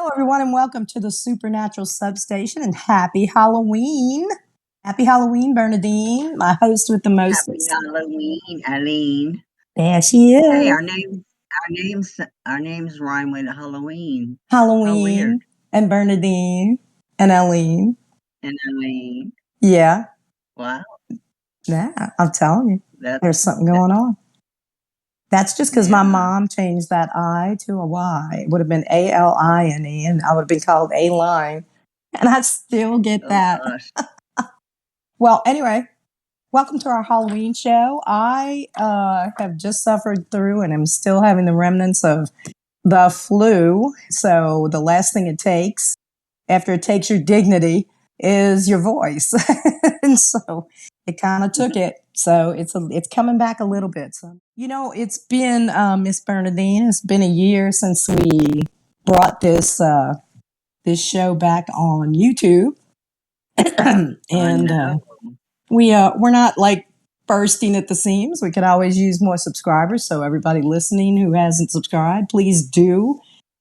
Hello, everyone, and welcome to the Supernatural Substation, and happy Halloween. Happy Halloween, Bernadine, my host with the most. Happy Halloween, Alyne. There she is. Hey, our names rhyme with Halloween. How weird. Halloween, and Bernadine, and Alyne. And Alyne. Yeah, Wow. yeah, I'm telling you, That's there's something going on. That's just because my yeah. mom changed that I to a Y. It would have been Aline, and I would have been called Aline. And I still get Oh that. gosh. Well, anyway, welcome to our Halloween show. I have just suffered through and am still having the remnants of the flu. So the last thing it takes after it takes your dignity is your voice. And so it kind of took it. So it's coming back a little bit. So, it's been, Miss Bernadine, it's been a year since we brought this show back on YouTube. And we're not like bursting at the seams. We could always use more subscribers. So everybody listening who hasn't subscribed, please do,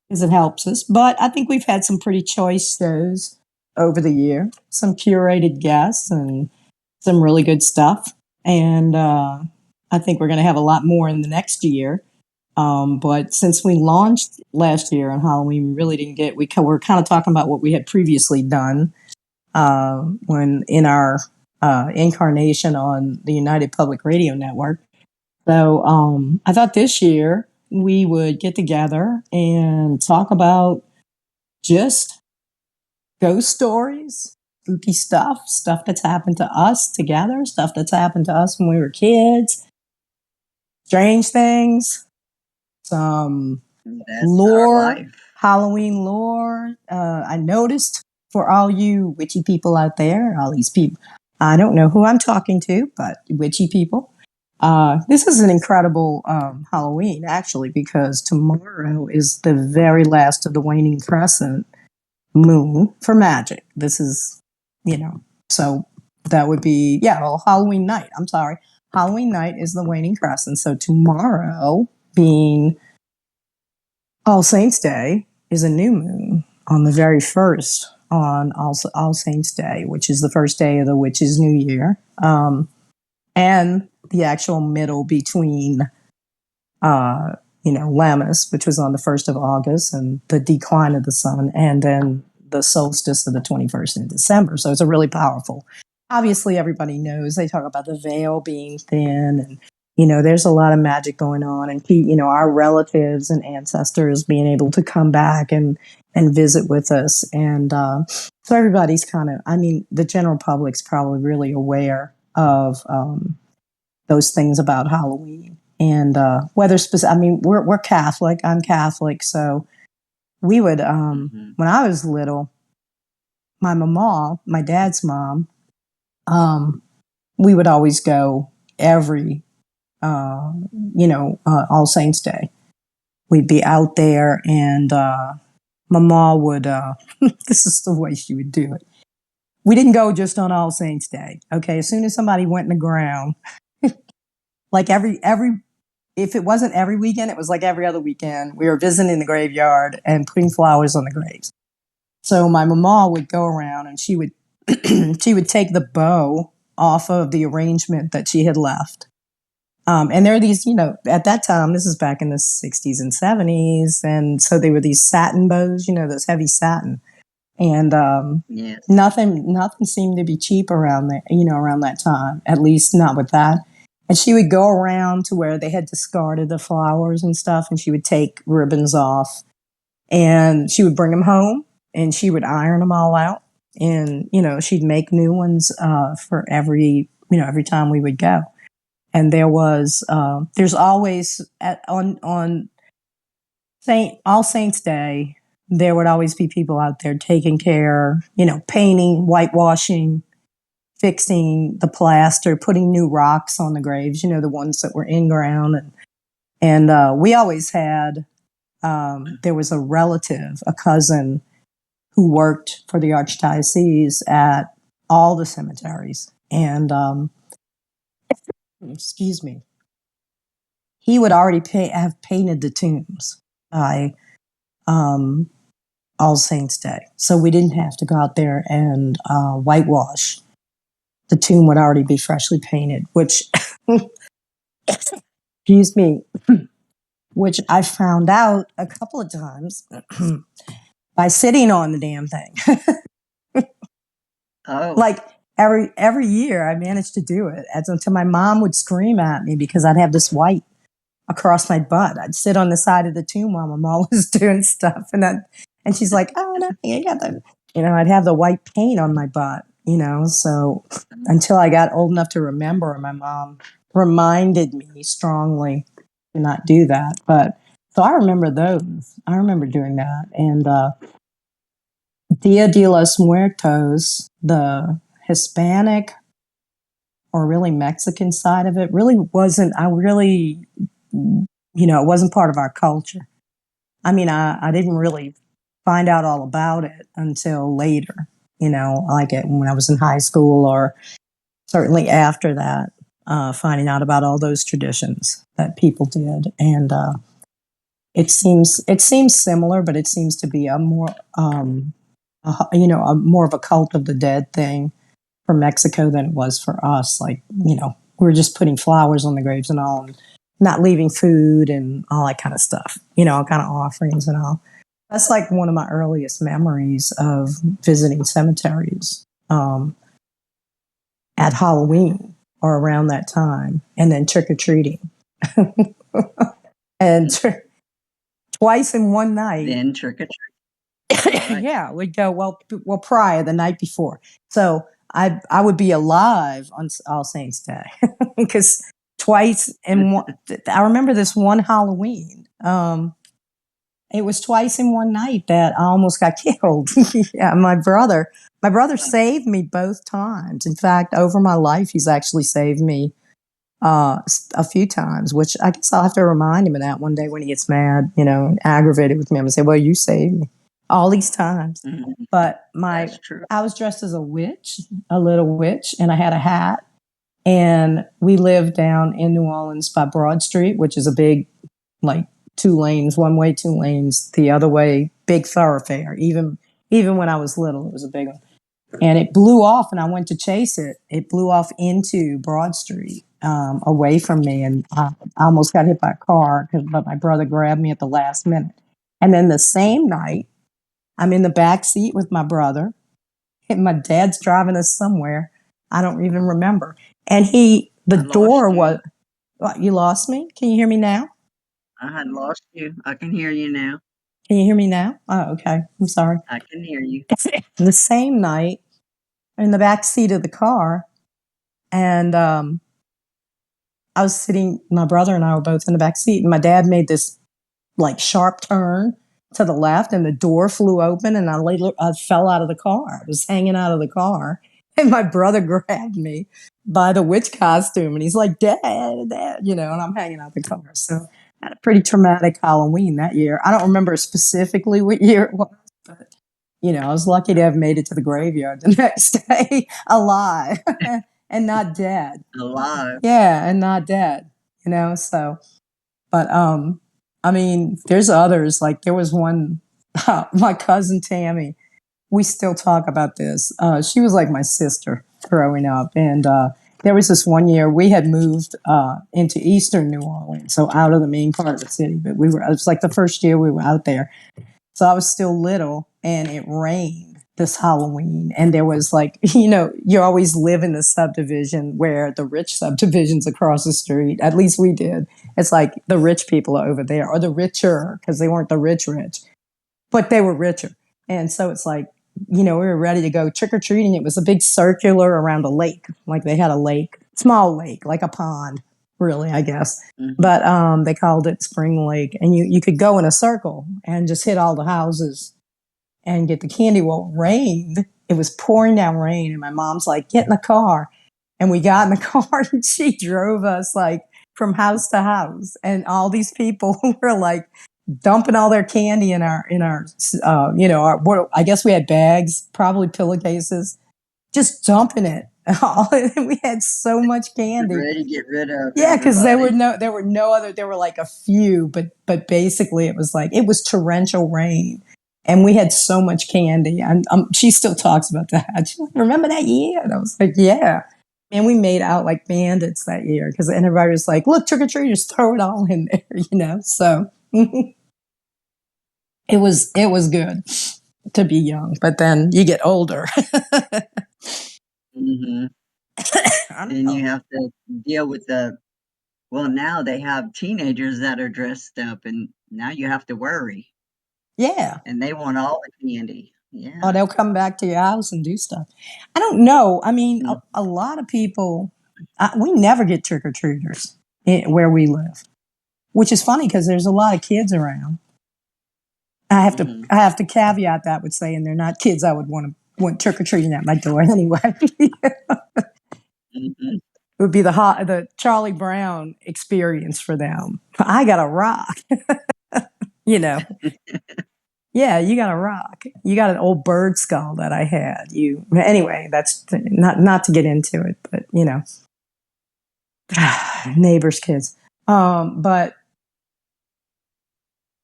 because it helps us. But I think we've had some pretty choice shows over the year, some curated guests and some really good stuff. And I think we're going to have a lot more in the next year. But since we launched last year on Halloween, we really didn't get, we're kind of talking about what we had previously done when in our incarnation on the United Public Radio Network. So I thought this year we would get together and talk about just ghost stories, spooky stuff that's happened to us together, stuff that's happened to us when we were kids, strange things, some lore, Halloween lore. I noticed for all you witchy people out there, all these people, I don't know who I'm talking to, but witchy people. This is an incredible Halloween, actually, because tomorrow is the very last of the waning crescent moon for magic. This is, so that would be, Halloween night. I'm sorry. Halloween night is the waning crescent. So tomorrow, being All Saints Day, is a new moon on the very first on All Saints Day, which is the first day of the witch's new year. And the actual middle between, Lammas, which was on the 1st of August, and the decline of the sun, and then the solstice of the 21st in December. So it's a really powerful. Obviously, everybody knows they talk about the veil being thin, and there's a lot of magic going on, and our relatives and ancestors being able to come back and visit with us, and so everybody's kind of. I mean, the general public's probably really aware of those things about Halloween, and whether specific. I mean, we're Catholic. I'm Catholic, so we would when I was little, my mama, my dad's mom, we would always go every All Saints Day. We'd be out there, and Mama would. This is the way she would do it. We didn't go just on All Saints Day. Okay, as soon as somebody went in the ground, like every if it wasn't every weekend, it was like every other weekend. We were visiting the graveyard and putting flowers on the graves. So my mama would go around and she would she would take the bow off of the arrangement that she had left. And there are these, at that time, this is back in the 60s and 70s. And so they were these satin bows, those heavy satin. And yes. nothing seemed to be cheap around there, around that time, at least not with that. And she would go around to where they had discarded the flowers and stuff, and she would take ribbons off, and she would bring them home, and she would iron them all out, and she'd make new ones for every time we would go. And there's always on All Saints Day, there would always be people out there taking care, painting, whitewashing, fixing the plaster, putting new rocks on the graves, the ones that were in ground. And we always had, there was a relative, a cousin, who worked for the Archdiocese at all the cemeteries. And, excuse me, he would already have painted the tombs by All Saints Day. So we didn't have to go out there and whitewash. The tomb would already be freshly painted, which, excuse me, which I found out a couple of times by sitting on the damn thing. Oh. Like every year I managed to do it until my mom would scream at me because I'd have this white across my butt. I'd sit on the side of the tomb while my mom was doing stuff, and she's like, "Oh no, you got the," I'd have the white paint on my butt, So until I got old enough to remember, my mom reminded me strongly to not do that. But so I remember those. I remember doing that, and Dia de los Muertos, the Hispanic or really Mexican side of it, really wasn't. It wasn't part of our culture. I mean, I didn't really find out all about it until later, like when I was in high school or certainly after that, finding out about all those traditions that people did. And it seems similar, but it seems to be a more, more of a cult of the dead thing for Mexico than it was for us. Like, we were just putting flowers on the graves and all, and not leaving food and all that kind of stuff, all kind of offerings and all. That's like one of my earliest memories of visiting cemeteries at Halloween or around that time, and then trick-or-treating. And twice in one night. Then trick-or-treat. Right. Yeah, we'd go, well, prior, the night before. So I would be alive on All Saints Day because twice in one, I remember this one Halloween. It was twice in one night that I almost got killed. Yeah, my brother saved me both times. In fact, over my life, he's actually saved me a few times, which I guess I'll have to remind him of that one day when he gets mad, aggravated with me. I'm gonna say, well, you saved me all these times. Mm-hmm. But I was dressed as a little witch, and I had a hat. And we lived down in New Orleans by Broad Street, which is a big, like, 2 lanes, one way, 2 lanes, the other way, big thoroughfare. Even when I was little, it was a big one. And it blew off, and I went to chase it. It blew off into Broad Street, away from me, and I almost got hit by a car, but my brother grabbed me at the last minute. And then the same night, I'm in the back seat with my brother, and my dad's driving us somewhere. I don't even remember. And the door was, what, you lost me? Can you hear me now? I had lost you. I can hear you now. Can you hear me now? Oh, okay. I'm sorry. I can hear you. The same night, in the back seat of the car, and I was sitting, my brother and I were both in the back seat, and my dad made this like sharp turn to the left, and the door flew open, and I fell out of the car. I was hanging out of the car, and my brother grabbed me by the witch costume, and he's like, Dad, and I'm hanging out the car. So I had a pretty traumatic Halloween that year. I don't remember specifically what year it was, but I was lucky to have made it to the graveyard the next day alive and not dead. Alive. Yeah, and not dead. So, but I mean, there's others. Like there was one, my cousin Tammy. We still talk about this. She was like my sister growing up, and there was this one year we had moved into eastern New Orleans, so out of the main part of the city. But it was like the first year we were out there, so I was still little, and it rained this Halloween, and there was like, you always live in the subdivision where the rich subdivision's across the street. At least we did. It's like the rich people are over there, or the richer, because they weren't the rich, but they were richer. And so it's like, we were ready to go trick-or-treating. It was a big circular around a lake. Like they had a lake, small lake, like a pond, really, I guess. Mm-hmm. But they called it Spring Lake. And you could go in a circle and just hit all the houses and get the candy. Well, it rained. It was pouring down rain. And my mom's like, get in the car. And we got in the car, and she drove us like from house to house. And all these people were like dumping all their candy in our I guess we had bags, probably pillowcases, just dumping it. We had so much candy. Ready to get rid of. Yeah, because there were no other. There were like a few, but basically it was torrential rain. And we had so much candy. And she still talks about that. She's like, remember that year? And I was like, yeah. And we made out like bandits that year because everybody was like, look, trick or treat, just throw it all in there, So it was good to be young, but then you get older. Mm-hmm. Then you have to deal with well, now they have teenagers that are dressed up, and now you have to worry. Yeah. And they want all the candy. Oh, Yeah. they'll come back to your house and do stuff. I don't know. I mean, a lot of people, we never get trick or treaters where we live, which is funny because there's a lot of kids around. I have to caveat that with saying they're not kids I would want trick or treating at my door anyway. Mm-hmm. It would be the Charlie Brown experience for them. I got a rock, Yeah, you got a rock. You got an old bird skull that I had. Anyway. That's not to get into it, but neighbors' kids. But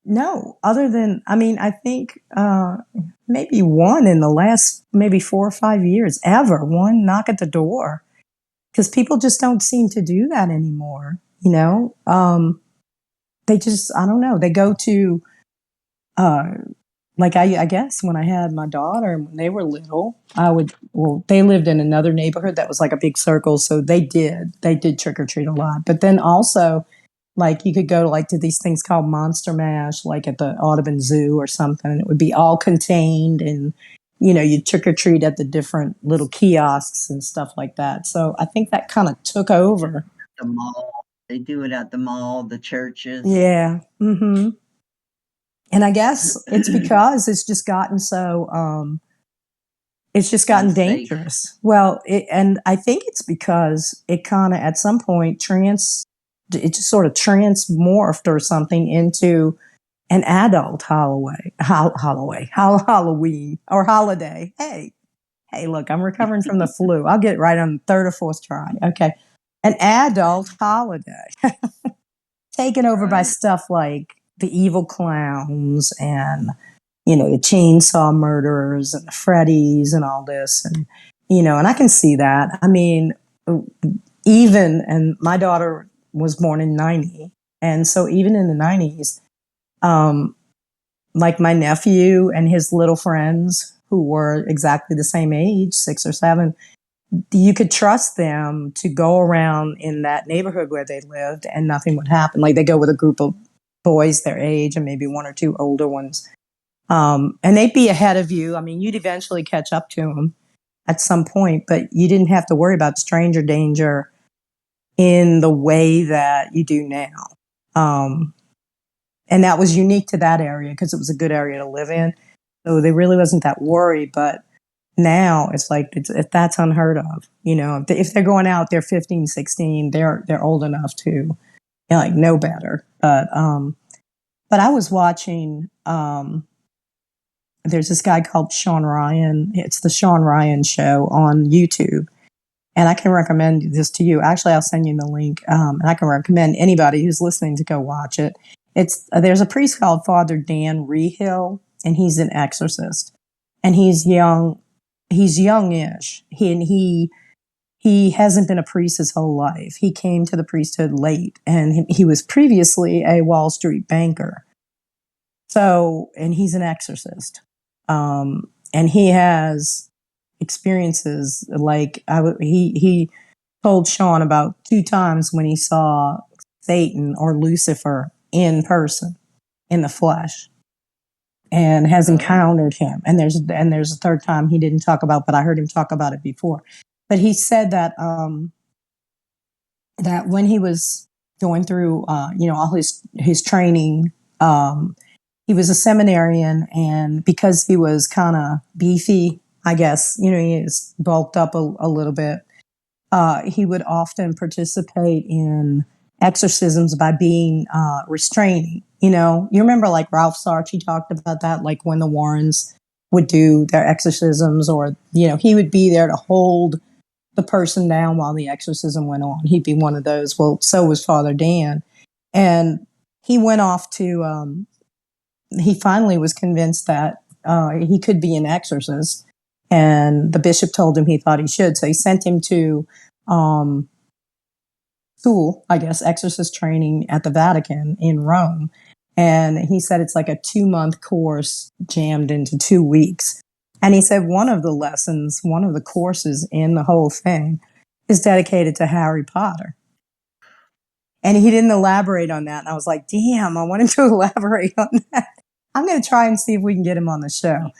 no, other than I think maybe one in the last maybe 4 or 5 years ever. One knock at the door because people just don't seem to do that anymore. They just I don't know. They go to like I guess when I had my daughter when they were little, they lived in another neighborhood that was like a big circle, so they did trick or treat a lot. But then also, like you could go to these things called Monster Mash, like at the Audubon Zoo or something, and it would be all contained, and you'd trick or treat at the different little kiosks and stuff like that. So I think that kind of took over. The mall, they do it at the mall, the churches. Yeah. Mm-hmm. And I guess it's because it's just gotten unsafe. Dangerous. Well, and I think it's because it kind of at some point it just sort of transmorphed or something into an adult Halloween or holiday. Hey, look, I'm recovering from the flu. I'll get it right on the third or fourth try. Okay. An adult holiday taken over by stuff like the evil clowns and the chainsaw murderers and the Freddys and all this. And, and I can see that. I mean, and my daughter was born in 90. And so even in the 90s, like my nephew and his little friends who were exactly the same age, 6 or 7, you could trust them to go around in that neighborhood where they lived and nothing would happen. Like they go with a group of boys their age and maybe 1 or 2 older ones. And they'd be ahead of you. I mean, you'd eventually catch up to them at some point, but you didn't have to worry about stranger danger in the way that you do now. And that was unique to that area because it was a good area to live in. So there really wasn't that worry. But now it's like that's unheard of. If they're going out, they're 15, 16, they're old enough to know better. But I was watching. There's this guy called Sean Ryan. It's the Sean Ryan Show on YouTube. And I can recommend this to you. Actually, I'll send you the link. And I can recommend anybody who's listening to go watch it. There's a priest called Father Dan Rehill, and he's an exorcist. And he's young. He's youngish. He hasn't been a priest his whole life. He came to the priesthood late, and he was previously a Wall Street banker. So, and he's an exorcist. And he has experiences like he told Sean about 2 times when he saw Satan or Lucifer in person, in the flesh, and has encountered him. And there's a third time he didn't talk about, but I heard him talk about it before. But he said that that when he was going through all his training, he was a seminarian, and because he was kind of beefy, I guess, he is bulked up a little bit, he would often participate in exorcisms by being restraining. You remember like Ralph Sarchi talked about that, like when the Warrens would do their exorcisms, or, he would be there to hold the person down while the exorcism went on. He'd be one of those. Well, so was Father Dan. And he went off to, he finally was convinced that he could be an exorcist. And the bishop told him he thought he should. So he sent him to school, I guess, exorcist training at the Vatican in Rome. And he said it's like a 2-month course jammed into 2 weeks. And he said one of the lessons, one of the courses in the whole thing is dedicated to Harry Potter. And he didn't elaborate on that. And I was like, damn, I want him to elaborate on that. I'm going to try and see if we can get him on the show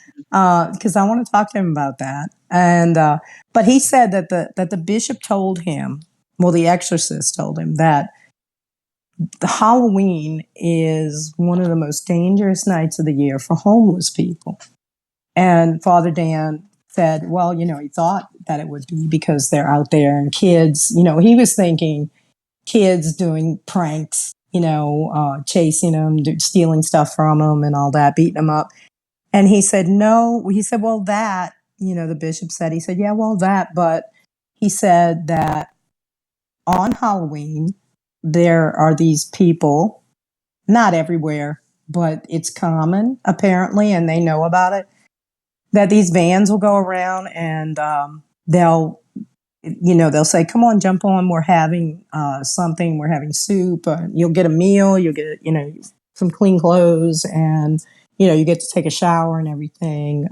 because I want to talk to him about that. And but he said that the bishop told him, well, the exorcist told him that the Halloween is one of the most dangerous nights of the year for homeless people. And Father Dan said, well, he thought that it would be because they're out there and kids, he was thinking kids doing pranks, chasing them, stealing stuff from them and all that, beating them up. And he said, no. He said, well, that, the bishop said, he said, yeah, well, that. But he said that on Halloween, there are these people, not everywhere, but it's common, apparently, and they know about it, that these vans will go around and they'll say, come on, jump on. We're having something. We're having soup. You'll get a meal. You'll get, some clean clothes and, you get to take a shower and everything.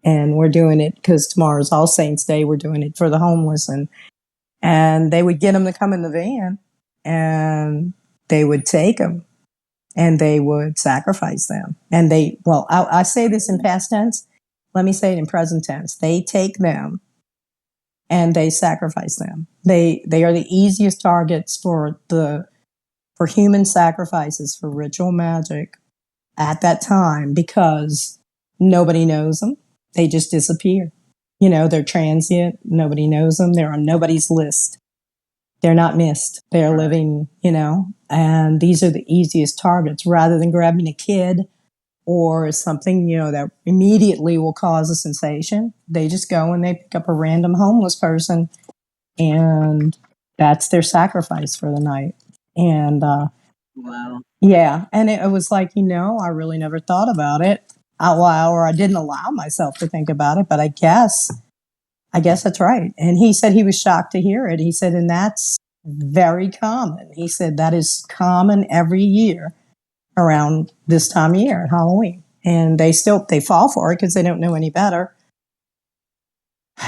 And we're doing it because tomorrow's All Saints Day. We're doing it for the homeless. And they would get them to come in the van and they would take them and they would sacrifice them. And I say this in past tense. Let me say it in present tense. They take them and they sacrifice them. They are the easiest targets for human sacrifices for ritual magic at that time because nobody knows them. They just disappear. They're transient. Nobody knows them. They're on nobody's list. They're not missed. They're living, and these are the easiest targets rather than grabbing a kid or something, that immediately will cause a sensation. They just go and they pick up a random homeless person and that's their sacrifice for the night. And, wow. Yeah. And it was like, I really never thought about it out loud or I didn't allow myself to think about it, but I guess that's right. And he said he was shocked to hear it. He said, and that's very common. He said that is common every year around this time of year at Halloween. And they fall for it because they don't know any better.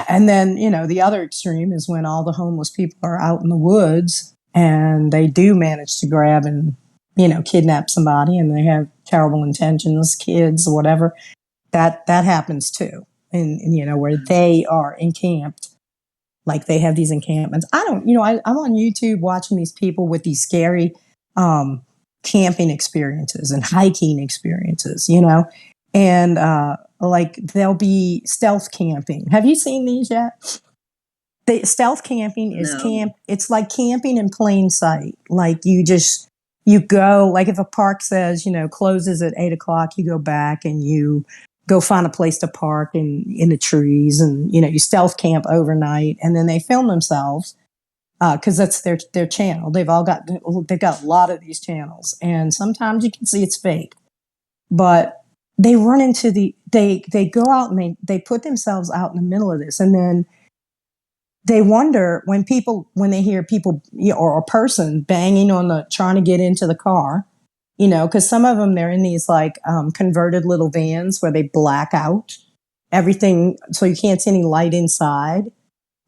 And then, the other extreme is when all the homeless people are out in the woods and they do manage to grab and, kidnap somebody and they have terrible intentions, kids or whatever. That happens too. And where they are encamped, like they have these encampments. I'm on YouTube watching these people with these scary, camping experiences and hiking experiences, and like they'll be stealth camping. Have you seen these yet? The stealth camping is it's like camping in plain sight. Like you go, like if a park says, closes at 8:00, you go back and you go find a place to park in the trees and, you stealth camp overnight and then they film themselves. Cause that's their channel. They've got a lot of these channels and sometimes you can see it's fake, but they run into they go out and they put themselves out in the middle of this. And then they wonder when they hear people or a person banging trying to get into the car, cause some of them, they're in these like, converted little vans where they black out everything. So you can't see any light inside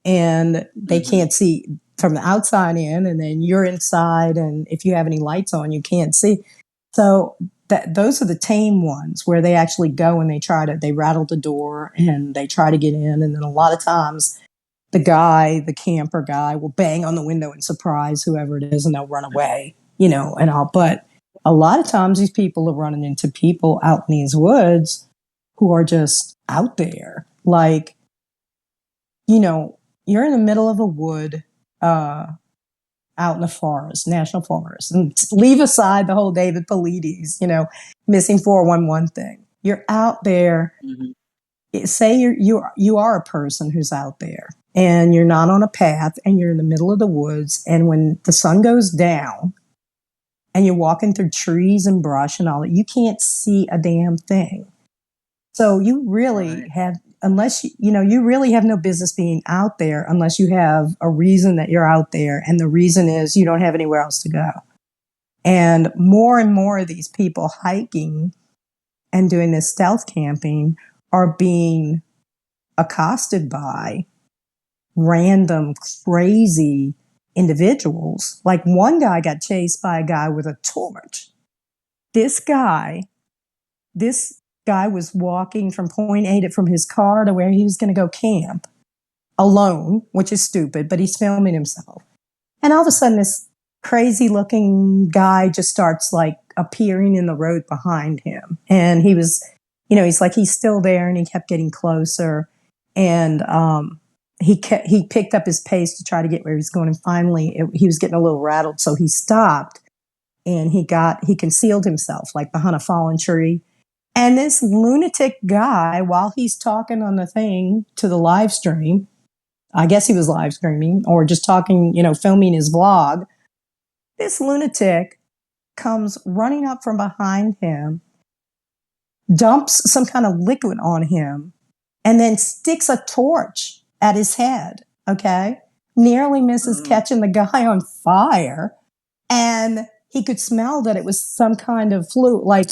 and they can't see from the outside in, and then you're inside. And if you have any lights on, you can't see. So those are the tame ones where they actually go and they rattle the door and they try to get in. And then a lot of times the camper guy will bang on the window and surprise whoever it is and they'll run away, and all. But a lot of times these people are running into people out in these woods who are just out there. Like, you're in the middle of a wood, out in the forest, national forest, and leave aside the whole David Paulides, missing 411 thing. You're out there. Mm-hmm. Say you are a person who's out there and you're not on a path and you're in the middle of the woods. And when the sun goes down and you're walking through trees and brush and all that, you can't see a damn thing. So you really have, unless you really have no business being out there unless you have a reason that you're out there. And the reason is you don't have anywhere else to go. And more of these people hiking and doing this stealth camping are being accosted by random crazy individuals. Like one guy got chased by a guy with a torch. This guy was walking from point A from his car to where he was going to go camp alone, which is stupid, but he's filming himself. And all of a sudden, this crazy looking guy just starts like appearing in the road behind him. And he was, he's still there, and he kept getting closer. And he picked up his pace to try to get where he's going. And finally, he was getting a little rattled. So he stopped, and he concealed himself like behind a fallen tree. And this lunatic guy, while he's talking on the thing to the live stream, I guess he was live streaming or just talking, filming his vlog. This lunatic comes running up from behind him, dumps some kind of liquid on him, and then sticks a torch at his head. Okay. Nearly misses catching the guy on fire. And he could smell that it was some kind of fluid, like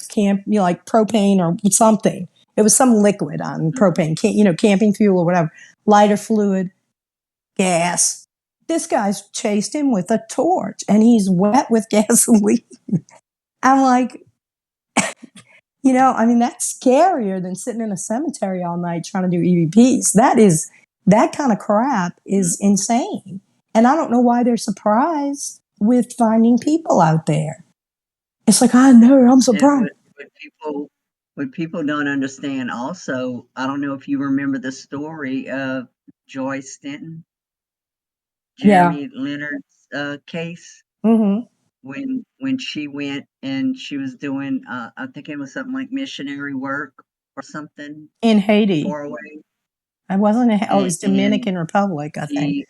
like propane or something. It was some liquid on propane, camping fuel or whatever, lighter fluid, gas. This guy's chased him with a torch, and he's wet with gasoline. I'm like, that's scarier than sitting in a cemetery all night trying to do EVPs. That kind of crap is insane. And I don't know why they're surprised with finding people out there. It's like, I know, I'm surprised. What people don't understand also, I don't know if you remember the story of Joy Stanton, Jeremy Leonard's case. Mm-hmm. When she went and she was doing, I think it was something like missionary work or something. In Haiti. Far away. I wasn't, it was Dominican Republic, I think.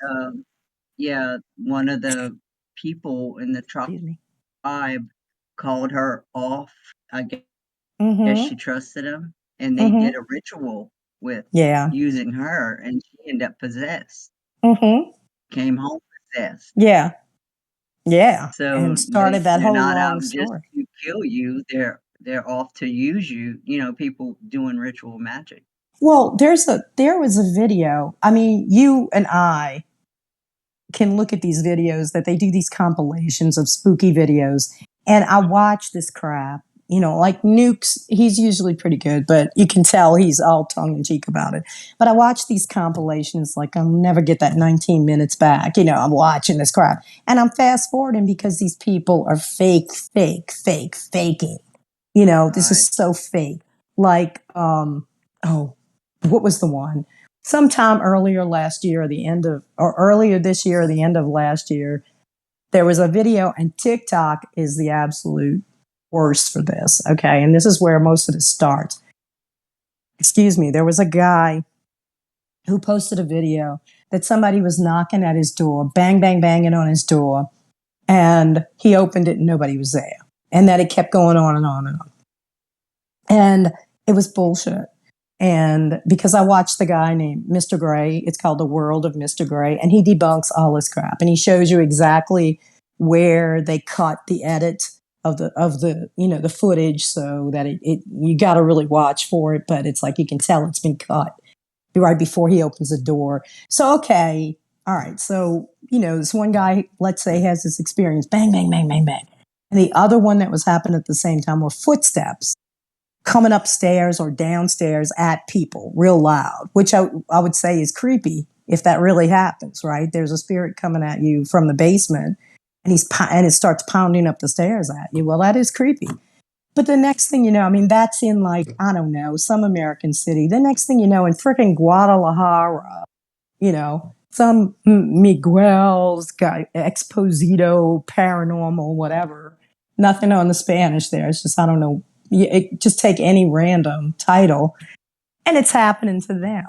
One of the people in the tribe called her off. I guess she trusted him, and they did a ritual with using her, and she ended up possessed. Came home possessed. Yeah. So and started that whole long story. Just to kill you, they're off to use you. People doing ritual magic. Well, there was a video. I mean, you and I can look at these videos that they do, these compilations of spooky videos, and I watch this crap. Like Nukes, he's usually pretty good, but you can tell he's all tongue in cheek about it. But I watch these compilations, like I'll never get that 19 minutes back. I'm watching this crap, and I'm fast forwarding because these people are faking. This is so fake. Like, what was the one? Sometime earlier this year or the end of last year, there was a video, and TikTok is the absolute worst for this. Okay. And this is where most of it starts. Excuse me. There was a guy who posted a video that somebody was knocking at his door, bang, bang, banging on his door. And he opened it and nobody was there. And that it kept going on and on and on. And it was bullshit. And because I watched the guy named Mr. Gray, it's called The World of Mr. Gray, and he debunks all this crap. And he shows you exactly where they cut the edit of the footage, so that you got to really watch for it. But it's like you can tell it's been cut right before he opens the door. So, okay. All right. So, this one guy, let's say, has this experience, bang, bang, bang, bang, bang. And the other one that was happening at the same time were footsteps coming upstairs or downstairs at people real loud, which I would say is creepy if that really happens, right? There's a spirit coming at you from the basement, and it starts pounding up the stairs at you. Well, that is creepy. But the next thing you know, that's in like, I don't know, some American city. The next thing you know, in freaking Guadalajara, some Miguel's guy, Exposito, Paranormal, whatever. Nothing on the Spanish there. It's just, I don't know. Just take any random title, and it's happening to them.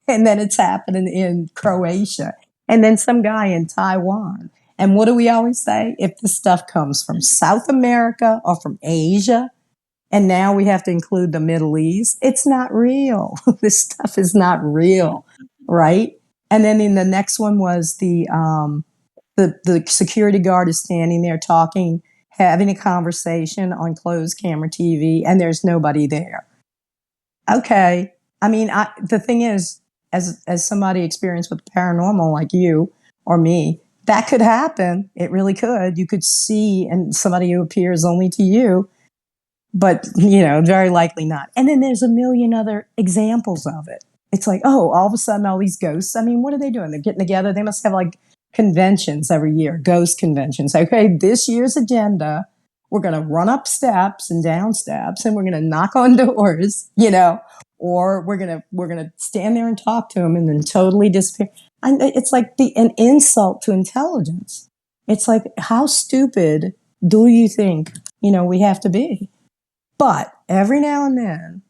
And then it's happening in Croatia. And then some guy in Taiwan. And what do we always say? If the stuff comes from South America or from Asia, And now we have to include the Middle East. It's not real. This stuff is not real, right? And then in the next one was the security guard is standing there talking, having a conversation on closed camera TV, and there's nobody there. Okay. I mean, the thing is, as somebody experienced with paranormal like you or me, that could happen. It really could. You could see and somebody who appears only to you, but very likely not. And then there's a million other examples of it. It's like, oh, all of a sudden, all these ghosts. I mean, what are they doing? They're getting together. They must have like conventions every year, ghost conventions. Okay, this year's agenda, we're going to run up steps and down steps, and we're going to knock on doors, or we're gonna stand there and talk to them and then totally disappear. It's like an insult to intelligence. It's like, how stupid do you think we have to be? But every now and then,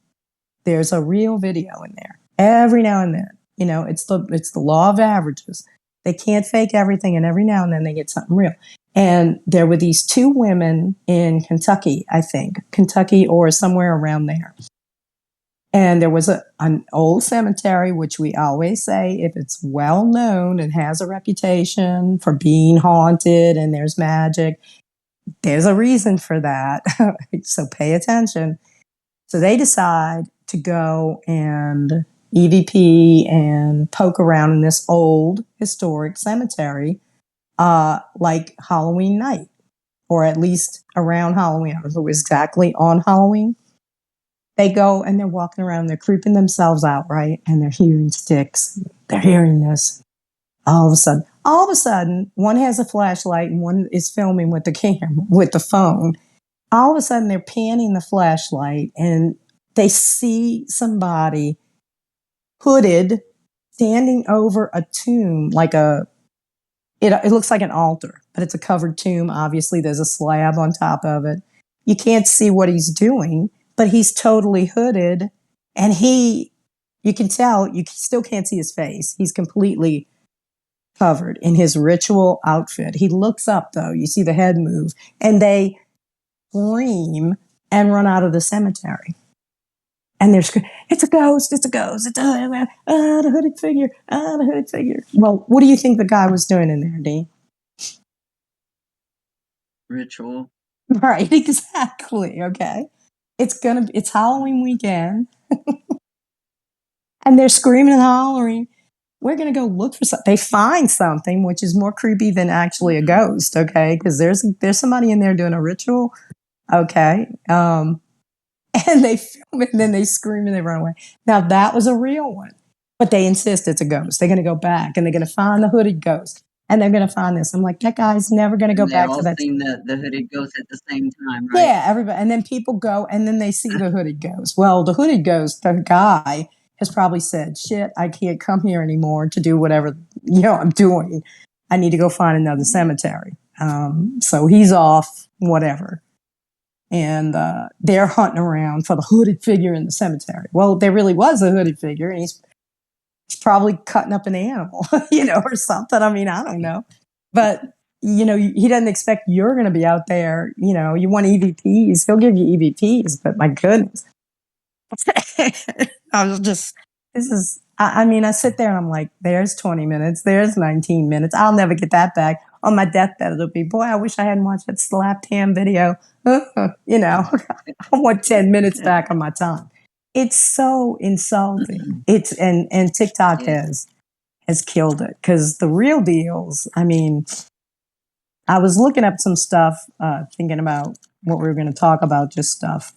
there's a real video in there. Every now and then, it's the law of averages. They can't fake everything, and every now and then they get something real. And there were these two women in Kentucky, I think, Kentucky or somewhere around there. And there was an old cemetery, which we always say, if it's well known and has a reputation for being haunted and there's magic, there's a reason for that. So pay attention. So they decide to go and EVP and poke around in this old historic cemetery, like Halloween night, or at least around Halloween. I don't know if it was exactly on Halloween. They go and they're walking around, they're creeping themselves out, right? And they're hearing sticks. They're hearing this. All of a sudden, one has a flashlight and one is filming with the camera, with the phone. All of a sudden, they're panning the flashlight and they see somebody hooded standing over a tomb, like it looks like an altar, but it's a covered tomb. Obviously, there's a slab on top of it. You can't see what he's doing, but he's totally hooded, and you can tell, you still can't see his face. He's completely covered in his ritual outfit. He looks up, though. You see the head move, and they scream and run out of the cemetery. And they're screaming, it's a ghost, it's a ghost, it's the hooded figure, the hooded figure. Well, what do you think the guy was doing in there, Dean? Ritual. Right, exactly. Okay. It's Halloween weekend. And they're screaming and hollering. We're going to go look for something. They find something, which is more creepy than actually a ghost. Okay. Because there's somebody in there doing a ritual. Okay. And they film it and then they scream and they run away. Now that was a real one, but they insist it's a ghost. They're going to go back and they're going to find the hooded ghost and they're going to find this. I'm like, that guy's never going to go back to that. They all seen the hooded ghost at the same time, right? Yeah, everybody. And then people go and then they see the hooded ghost. Well, the hooded ghost, the guy has probably said, shit, I can't come here anymore to do whatever, I'm doing. I need to go find another cemetery. So he's off, whatever. And they're hunting around for the hooded figure in the cemetery. Well, there really was a hooded figure, and he's probably cutting up an animal, or something. I mean, I don't know. But, he doesn't expect you're going to be out there. You want EVPs. He'll give you EVPs, but my goodness. I sit there and I'm like, there's 20 minutes. There's 19 minutes. I'll never get that back. On my deathbed, it'll be, boy, I wish I hadn't watched that slapped ham video. I want 10 minutes back on my time. It's so insulting. And TikTok has killed it, because the real deals, I mean, I was looking up some stuff, thinking about what we were going to talk about, just stuff,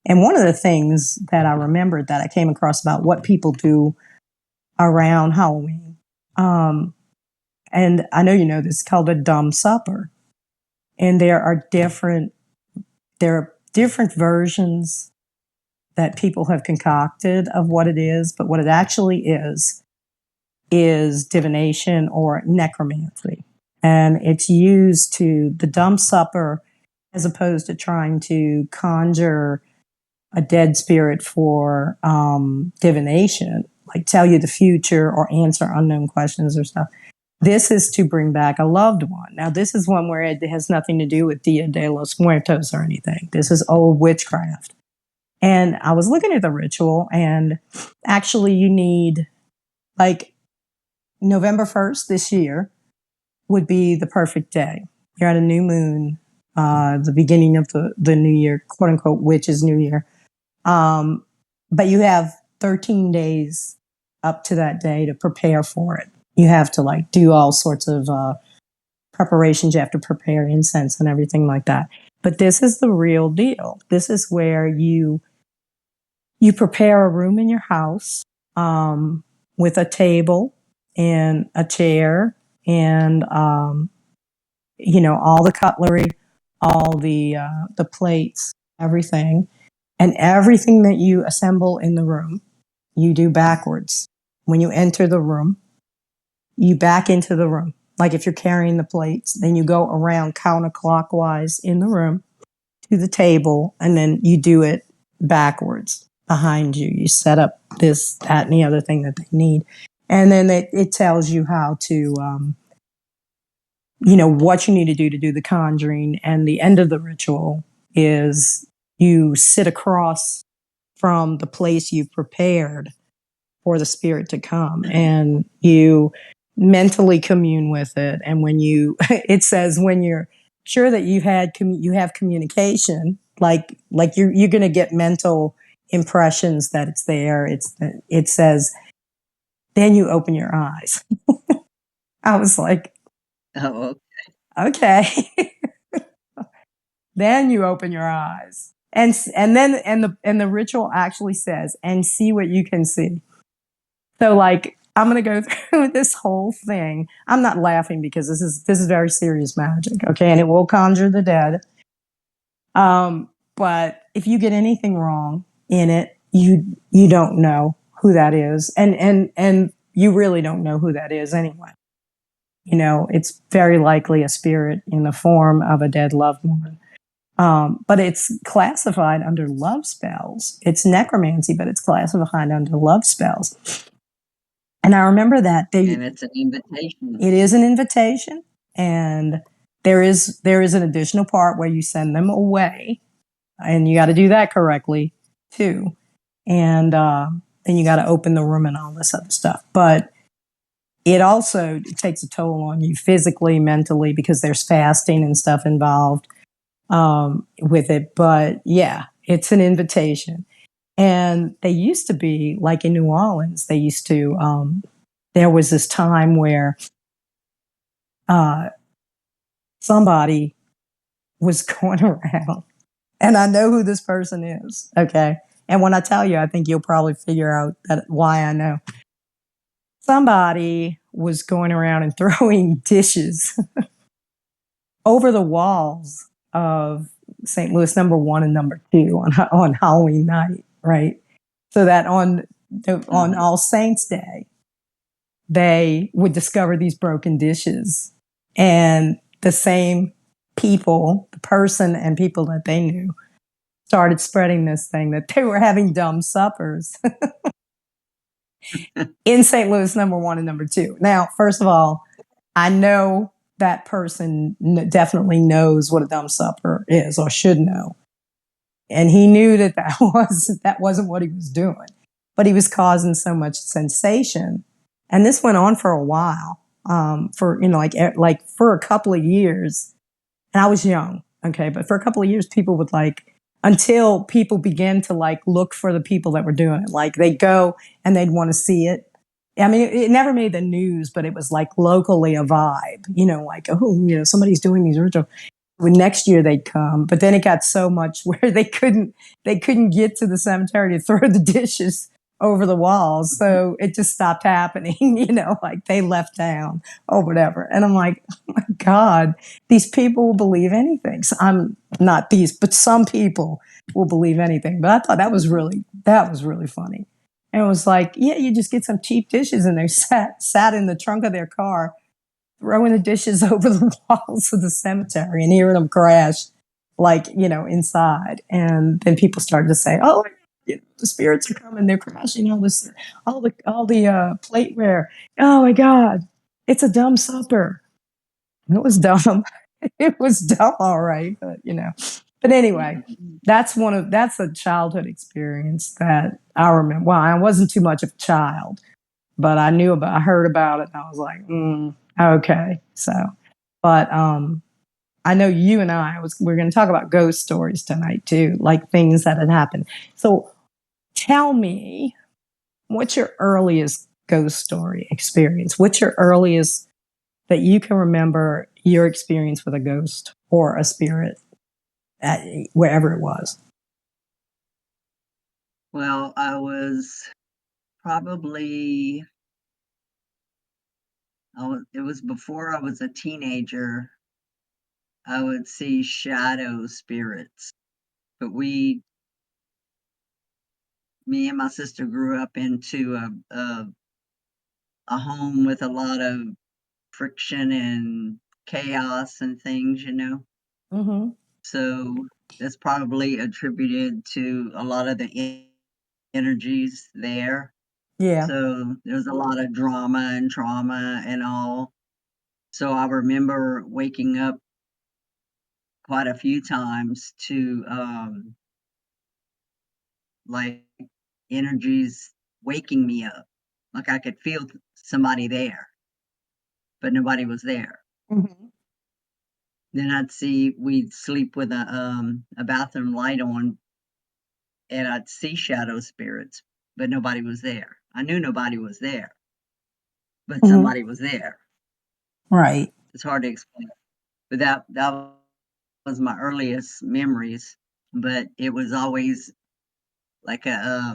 and one of the things that I remembered that I came across about what people do around Halloween, and I know you know this, called a dumb supper. And there are different versions that people have concocted of what it is, but what it actually is divination or necromancy. And it's used the dumb supper, as opposed to trying to conjure a dead spirit for divination, like tell you the future or answer unknown questions or stuff. This is to bring back a loved one. Now, this is one where it has nothing to do with Dia de los Muertos or anything. This is old witchcraft. And I was looking at the ritual, and actually, you need, like, November 1st this year would be the perfect day. You're at a new moon, the beginning of the new year, quote unquote, witch's new year. But you have 13 days up to that day to prepare for it. You have to like do all sorts of preparations. You have to prepare incense and everything like that. But this is the real deal. This is where you prepare a room in your house with a table and a chair and all the cutlery, all the plates, everything, and everything that you assemble in the room, you do backwards. When you enter the room, you back into the room. Like if you're carrying the plates, then you go around counterclockwise in the room to the table, and then you do it backwards behind you. You set up this, that, and the other thing that they need. And then it tells you how to, what you need to do the conjuring. And the end of the ritual is you sit across from the place you've prepared for the spirit to come, and you mentally commune with it. And when it says when you're sure that you have communication, like you're going to get mental impressions that it's there. It says, then you open your eyes. I was like, Oh, okay. Then you open your eyes, and the ritual actually says, and see what you can see. So like, I'm going to go through this whole thing. I'm not laughing because this is very serious magic. Okay. And it will conjure the dead. But if you get anything wrong in it, you don't know who that is. And you really don't know who that is anyway. It's very likely a spirit in the form of a dead loved one. But it's classified under love spells. It's necromancy, but it's classified under love spells. And I remember that and it's an invitation. It is an invitation, and there is an additional part where you send them away, and you got to do that correctly too. And then you got to open the room and all this other stuff. But it also takes a toll on you physically, mentally, because there's fasting and stuff involved with it. But yeah, it's an invitation. And they used to be, like in New Orleans, there was this time where somebody was going around, and I know who this person is, okay? And when I tell you, I think you'll probably figure out why I know. Somebody was going around and throwing dishes over the walls of St. Louis number 1 and number 2 on Halloween night, right? So that on All Saints Day, they would discover these broken dishes, and the same people, the person and people that they knew, started spreading this thing that they were having dumb suppers in St. Louis number 1 and number 2. Now, first of all, I know that person definitely knows what a dumb supper is, or should know. And he knew that wasn't what he was doing, but he was causing so much sensation. And this went on for a while, for a couple of years. And I was young, okay, but for a couple of years, people would until people began to look for the people that were doing it. Like they'd go and they'd want to see it. I mean, it never made the news, but it was locally a vibe, somebody's doing these rituals. Next year they'd come, but then it got so much where they couldn't get to the cemetery to throw the dishes over the walls. So it just stopped happening, they left town or whatever. And I'm like, oh my God, these people will believe anything. So I'm not these, but some people will believe anything. But I thought that was really funny. And it was like, yeah, you just get some cheap dishes, and they sat in the trunk of their car, throwing the dishes over the walls of the cemetery and hearing them crash, inside. And then people started to say, oh, the spirits are coming, they're crashing all the plateware. Oh my God. It's a dumb supper. It was dumb. It was dumb, all right, but you know. But anyway, that's a childhood experience that I remember. Well, I wasn't too much of a child, but I heard about it, and I was like, okay. So, but I know you and we're going to talk about ghost stories tonight too, like things that had happened. So, tell me, what's your earliest ghost story experience? What's your earliest that you can remember your experience with a ghost or a spirit at wherever it was? Well, I was probably it was before I was a teenager. I would see shadow spirits, but me and my sister grew up into a home with a lot of friction and chaos and things, you know. Mm-hmm. So that's probably attributed to a lot of the energies there. Yeah. So there's a lot of drama and trauma and all. So I remember waking up quite a few times to like energies waking me up. Like I could feel somebody there, but nobody was there. Mm-hmm. Then we'd sleep with a bathroom light on, and I'd see shadow spirits, but nobody was there. I knew nobody was there, but Mm-hmm. somebody was there. Right. It's hard to explain, but that was my earliest memories. But it was always like a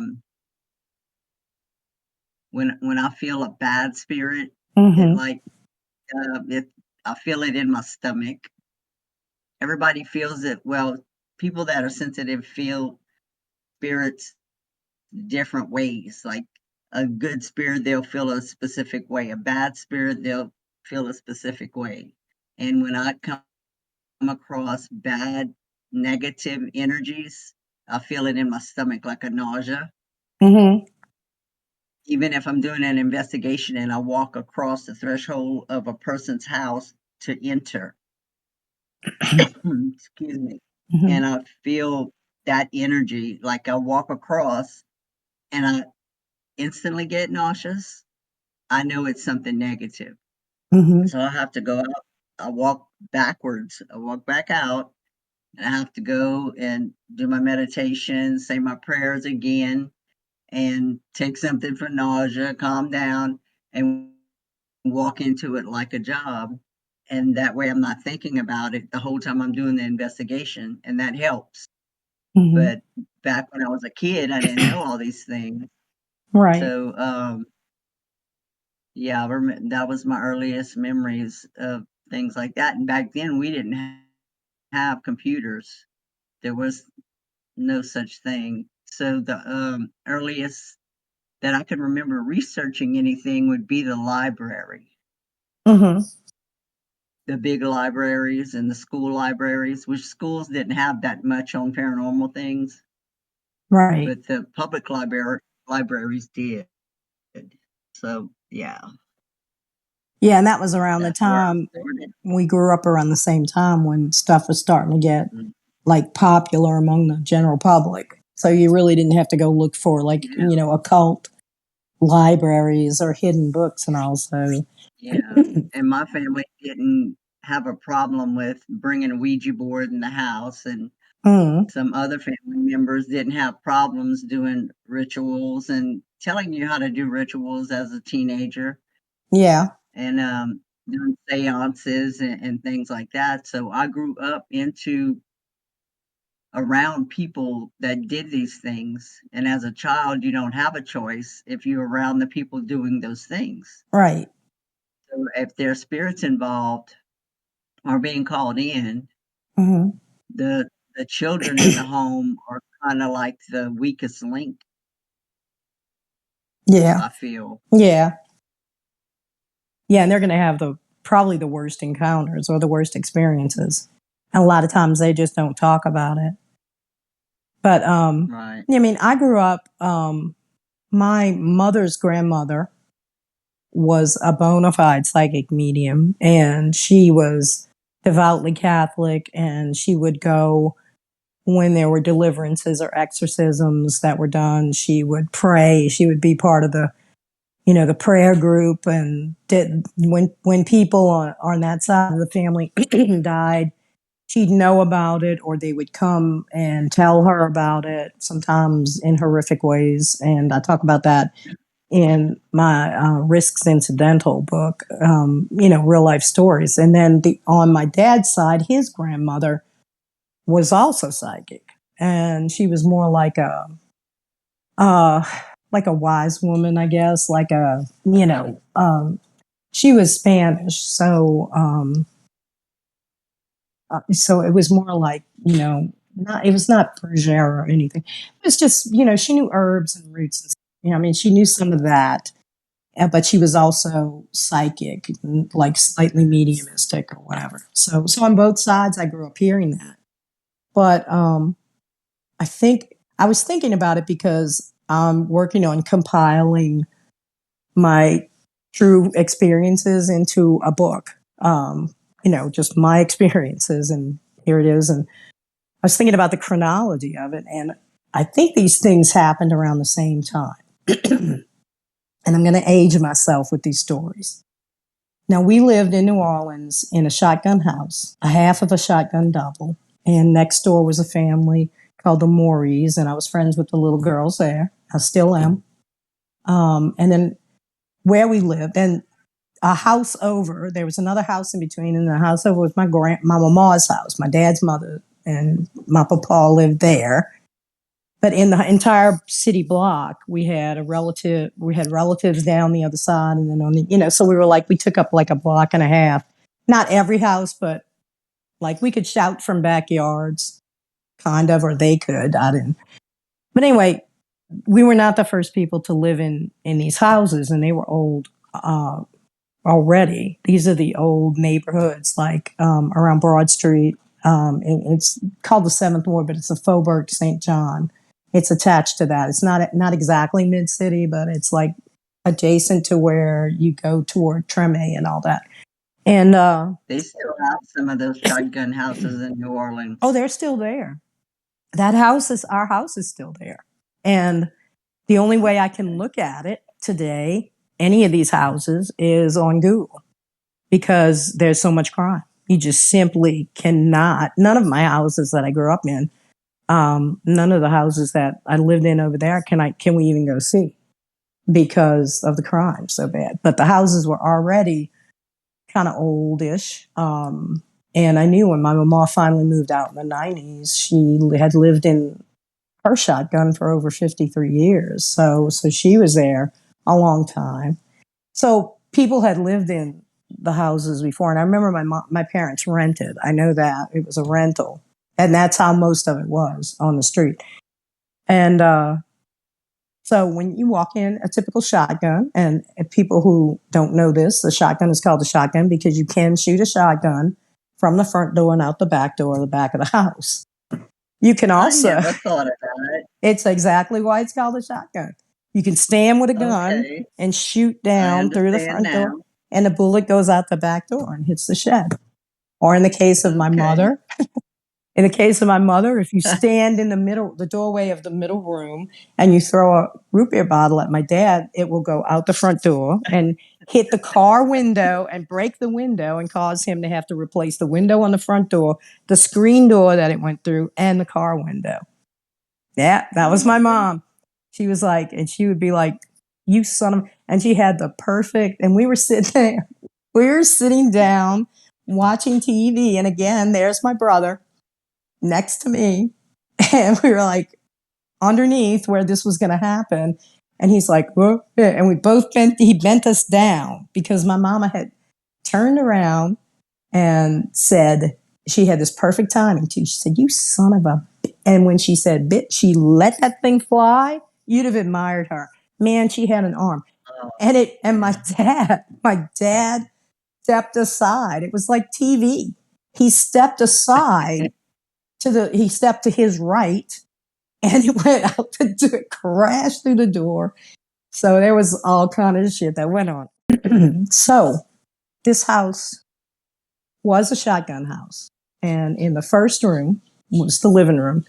when I feel a bad spirit, it Mm-hmm. like it I feel it in my stomach. Everybody feels it. Well, people that are sensitive feel spirits different ways. Like a good spirit, they'll feel a specific way. A bad spirit, they'll feel a specific way. And when I come across bad, negative energies, I feel it in my stomach like a nausea. Mm-hmm. Even if I'm doing an investigation and I walk across the threshold of a person's house to enter, excuse me, Mm-hmm. and I feel that energy, like I walk across and I instantly get nauseous, I know it's something negative. Mm-hmm. So I have to go out. I walk backwards. I walk back out and I have to go and do my meditation, say my prayers again, and take something for nausea, calm down, and walk into it like a job. And that way I'm not thinking about it the whole time I'm doing the investigation, and that helps. Mm-hmm. But back when I was a kid, I didn't know all these things. Right. So, yeah, that was my earliest memories of things like that. And back then, we didn't have computers. There was no such thing. So the earliest that I can remember researching anything would be the library, Mm-hmm. the big libraries and the school libraries, which schools didn't have that much on paranormal things, Right. but the public libraries did. So yeah, Yeah, and that was around the that's where I time started. we grew up around the same time when stuff was starting to get Mm, like popular among the general public. So you really didn't have to go look for like, yeah, occult libraries or hidden books and all. So, yeah. And my family didn't have a problem with bringing a Ouija board in the house, and mm, some other family members didn't have problems doing rituals and telling you how to do rituals as a teenager yeah. and doing seances and things like that. So I grew up into around people that did these things. And as a child, you don't have a choice if you're around the people doing those things. Right. So if there's spirits involved or being called in, Hmm. the children in the home are kind of like the weakest link, Yeah. I feel. Yeah. Yeah. And they're going to have probably the worst encounters or the worst experiences. And a lot of times they just don't talk about it. But, Right. I mean, I grew up, my mother's grandmother was a bona fide psychic medium, and she was devoutly Catholic, and she would go when there were deliverances or exorcisms that were done. She would pray. She would be part of the prayer group, and when people on that side of the family died, she'd know about it, or they would come and tell her about it, sometimes in horrific ways. And I talk about that in my Risks Incidental book, real life stories. And then on my dad's side, his grandmother was also psychic, and she was more like a wise woman, I guess, she was Spanish, so it was more like, it was not Persia or anything. It was just, she knew herbs and roots and stuff. I mean, she knew some of that, but she was also psychic, like slightly mediumistic or whatever. So on both sides, I grew up hearing that. But I think I was thinking about it because I'm working on compiling my true experiences into a book. Just my experiences, and here it is. And I was thinking about the chronology of it, and I think these things happened around the same time. And I'm going to age myself with these stories. Now, we lived in New Orleans in a shotgun house, a half of a shotgun double, and next door was a family called the Mauries, and I was friends with the little girls there. I still am. And then where we lived, and a house over, there was another house in between, and the house over was my mama's house. My dad's mother and my papa lived there. But in the entire city block, we had relatives down the other side, and then on the, so we took up like a block and a half. Not every house, but like we could shout from backyards, kind of, or they could. I didn't. But anyway, we were not the first people to live in these houses, and they were old already. These are the old neighborhoods, like around Broad Street. It's called the 7th Ward, but it's the Faubourg St. John. It's attached to that. It's not exactly mid-city, but it's like adjacent to where you go toward Treme and all that. And they still have some of those shotgun houses in New Orleans. Oh, they're still there. Our house is still there. And the only way I can look at it today, any of these houses, is on Google, because there's so much crime. You just simply cannot. None of my houses that I grew up in, none of the houses that I lived in over there can we even go see, because of the crime so bad. But the houses were already kind of oldish. And I knew when my mama finally moved out in the 90s, she had lived in her shotgun for over 53 years. So she was there a long time. So people had lived in the houses before. And I remember my parents rented. I know that it was a rental. And that's how most of it was, on the street. And so when you walk in a typical shotgun, and people who don't know this, the shotgun is called a shotgun because you can shoot a shotgun from the front door and out the back door or the back of the house. You can also. I never thought about it. It's exactly why it's called a shotgun. You can stand with a gun and shoot down through the front door, and the bullet goes out the back door and hits the shed. Or in the case of my mother, if you stand in the doorway of the middle room, and you throw a root beer bottle at my dad, it will go out the front door and hit the car window and break the window and cause him to have to replace the window on the front door, the screen door that it went through, and the car window. Yeah, that was my mom. She was like, and she would be like, "You son of," and she had the perfect, and we were sitting there. We were sitting down watching TV, and again, there's my brother next to me, and we were like underneath where this was going to happen, and he's like, "Whoa," and he bent us down because my mama had turned around and said, she had this perfect timing too. She said, "You son of a," and when she said "bit," she let that thing fly. You'd have admired her. Man, she had an arm. And my dad stepped aside. It was like TV. He stepped aside he stepped to his right, and it went out the door, crashed through the door. So there was all kind of shit that went on. So this house was a shotgun house. And in the first room was the living room.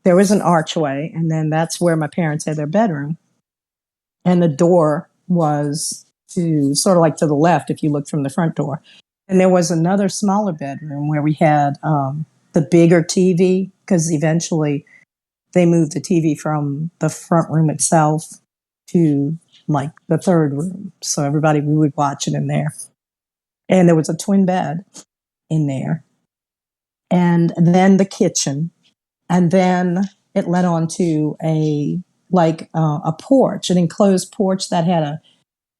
There was an archway, and then that's where my parents had their bedroom. And the door was to sort of like to the left if you look from the front door. And there was another smaller bedroom where we had the bigger TV, because eventually they moved the TV from the front room itself to like the third room. So everybody, we would watch it in there. And there was a twin bed in there. And then the kitchen. And then it led on to a porch, an enclosed porch that had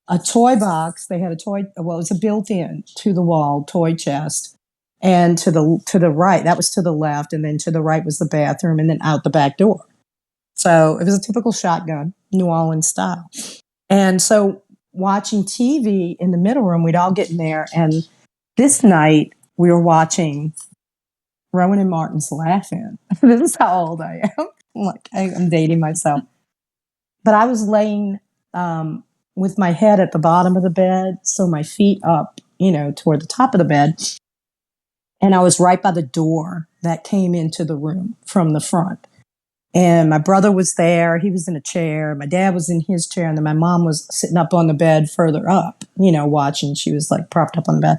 a toy box. They had it was a built-in to the wall toy chest. And to the right, that was to the left, and then to the right was the bathroom, and then out the back door. So it was a typical shotgun, New Orleans style. And so watching TV in the middle room, we'd all get in there. And this night we were watching Rowan and Martin's Laugh-In. This is how old I am. I'm dating myself. But I was laying with my head at the bottom of the bed, so my feet up, toward the top of the bed. And I was right by the door that came into the room from the front. And my brother was there. He was in a chair. My dad was in his chair. And then my mom was sitting up on the bed further up, watching. She was like propped up on the bed.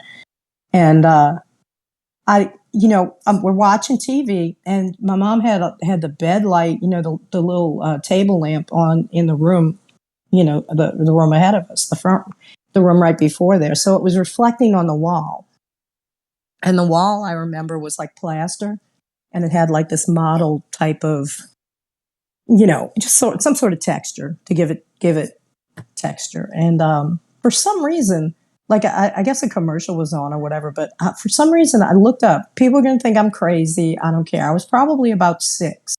And we're watching TV. And my mom had the bed light, the little table lamp on in the room, the room ahead of us, the room right before there. So it was reflecting on the wall. And the wall, I remember, was like plaster, and it had like this mottled type of, just some sort of texture to give it texture. And for some reason, like I guess a commercial was on or whatever, but for some reason I looked up. People are going to think I'm crazy. I don't care. I was probably about 6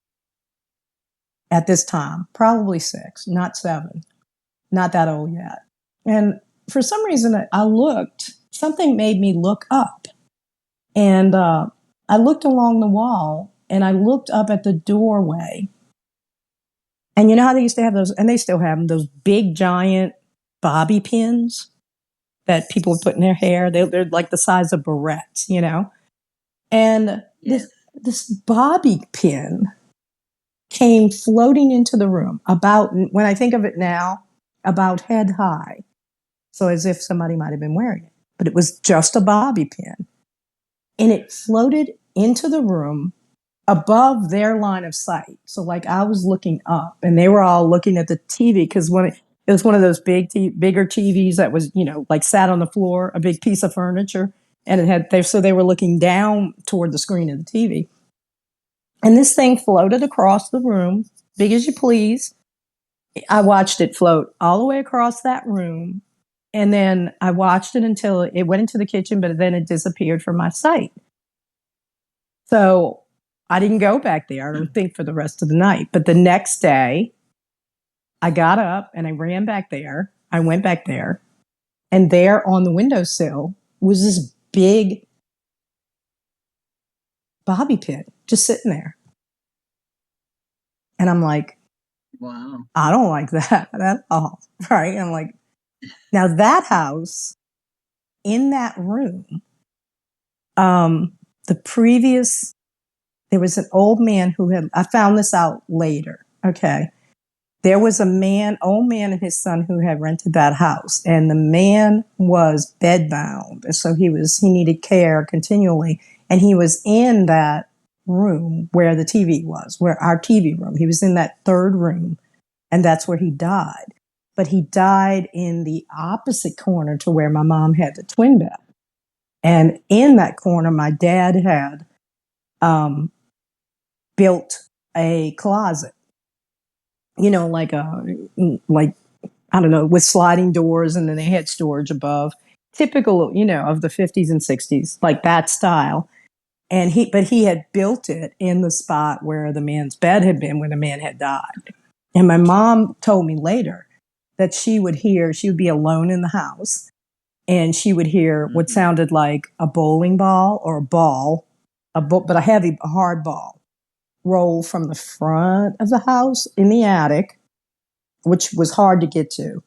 at this time, probably 6, not 7, not that old yet. And for some reason I looked. Something made me look up. And I looked along the wall, and I looked up at the doorway. And you know how they used to have those, and they still have them, those big, giant bobby pins that people would put in their hair? They're like the size of barrettes, And Yes. this bobby pin came floating into the room about, when I think of it now, about head high. So as if somebody might have been wearing it. But it was just a bobby pin. And it floated into the room above their line of sight. So like I was looking up, and they were all looking at the TV, because it was one of those bigger TVs that was, like sat on the floor, a big piece of furniture. And so they were looking down toward the screen of the TV. And this thing floated across the room, big as you please. I watched it float all the way across that room. And then I watched it until it went into the kitchen, but then it disappeared from my sight. So I didn't go back there, I don't think, for the rest of the night. But the next day, I got up and I ran back there. I went back there. And there on the windowsill was this big bobby pin just sitting there. And I'm like, wow, I don't like that at all. Right? I'm like, now that house, in that room, there was an old man I found this out later. Okay. There was old man and his son who had rented that house, and the man was bedbound. So he needed care continually. And he was in that room where the TV was, where our TV room. He was in that third room, and that's where he died. But he died in the opposite corner to where my mom had the twin bed. And in that corner, my dad had built a closet, like I don't know, with sliding doors, and then they had storage above, typical, of the 50s and 60s, like that style. But he had built it in the spot where the man's bed had been when the man had died. And my mom told me later that she would be alone in the house, and she would hear what sounded like a bowling ball or a ball, but a hard ball, roll from the front of the house in the attic, which was hard to get to,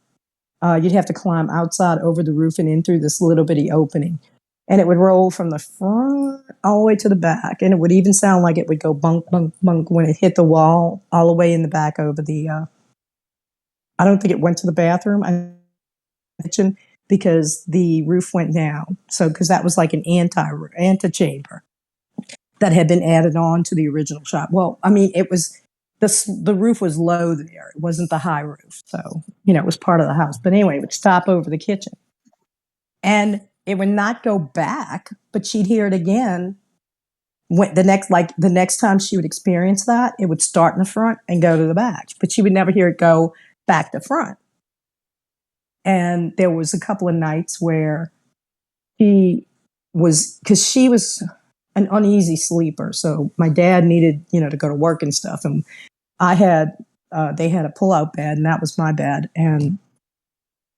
you'd have to climb outside over the roof and in through this little bitty opening. And it would roll from the front all the way to the back. And it would even sound like it would go bunk, bunk, bunk when it hit the wall all the way in the back over the, I don't think it went to the bathroom, kitchen, because the roof went down. So, because that was like an antechamber that had been added on to the original shop. Well, I mean, it was, the roof was low there. It wasn't the high roof. So, it was part of the house. But anyway, it would stop over the kitchen. And it would not go back, but she'd hear it again. The next time she would experience that, it would start in the front and go to the back. But she would never hear it go back to front. And there was a couple of nights where because she was an uneasy sleeper. So my dad needed, to go to work and stuff. And they had a pull-out bed, and that was my bed. And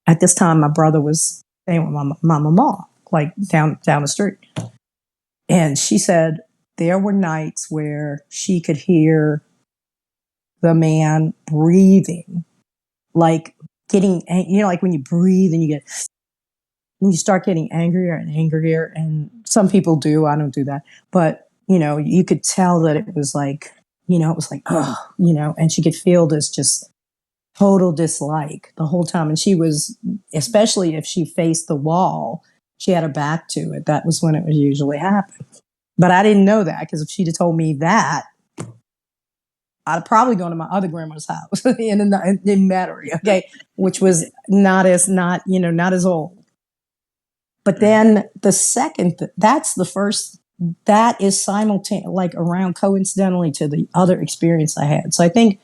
at this time, my brother was staying with my mama, like down the street. And she said there were nights where she could hear the man breathing, like getting, like when you breathe and you start getting angrier and angrier. And some people do, I don't do that. But, you could tell that it was like, it was like, oh, and she could feel this just total dislike the whole time. And she was, especially if she faced the wall, she had her back to it. That was when it would usually happen. But I didn't know that, because if she'd have told me that, I'd have probably gone to my other grandma's house in Metairie, okay, which was not as old. But then the second, that's the first, that is simultaneous, like around coincidentally to the other experience I had. So I think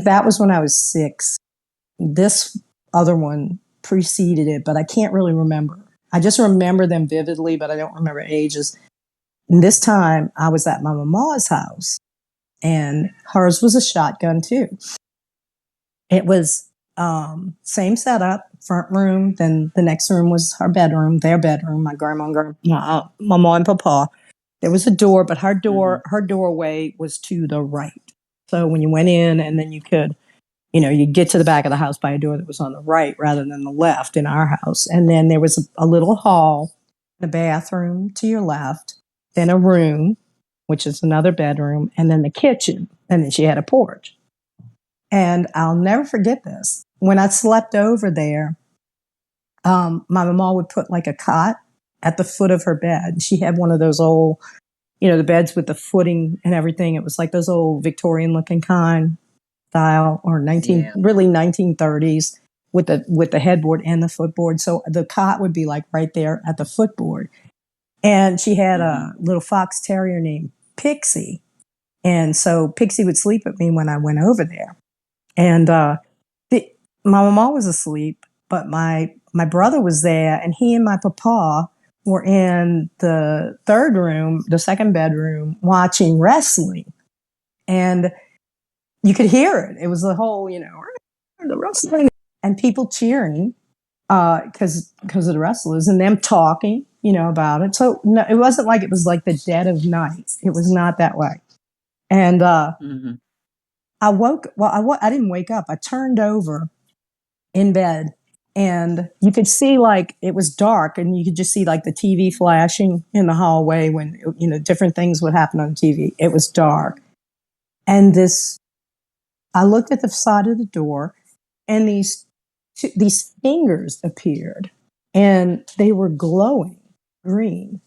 that was when I was 6. This other one preceded it, but I can't really remember. I just remember them vividly, but I don't remember ages. And this time I was at my mama's house, and hers was a shotgun too. It was same setup, front room. Then the next room was their bedroom, my grandma and mama and papa. There was a door, but her doorway was to the right. So when you went in, and then you could, you'd get to the back of the house by a door that was on the right rather than the left in our house. And then there was a little hall, the bathroom to your left, then a room, which is another bedroom, and then the kitchen. And then she had a porch. And I'll never forget this. When I slept over there, my mama would put like a cot at the foot of her bed. She had one of those old, the beds with the footing and everything. It was like those old Victorian looking kind style, or really 1930s, with the headboard and the footboard. So the cot would be like right there at the footboard. And she had a little fox terrier named Pixie. And so Pixie would sleep with me when I went over there. And my mama was asleep, but my brother was there, and he and my papa were in the third room, the second bedroom, watching wrestling. And you could hear it. It was the whole, the wrestling, and people cheering because of the wrestlers, and them talking, about it. So no, it wasn't like it was like the dead of night. It was not that way. And I didn't wake up. I turned over in bed, and you could see, like, it was dark, and you could just see like the TV flashing in the hallway when, different things would happen on TV. It was dark. And I looked at the side of the door, and these fingers appeared, and they were glowing green.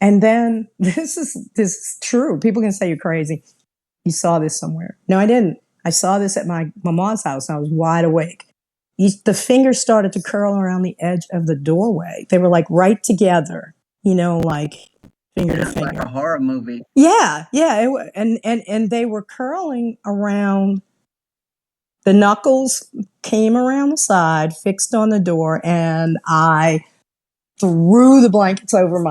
And then this is true. People can say you're crazy. You saw this somewhere. No, I didn't. I saw this at my mom's house. And I was wide awake. The fingers started to curl around the edge of the doorway. They were like right together, like finger to finger. Like a horror movie. Yeah. And they were curling around. The knuckles came around the side, fixed on the door, and I threw the blankets over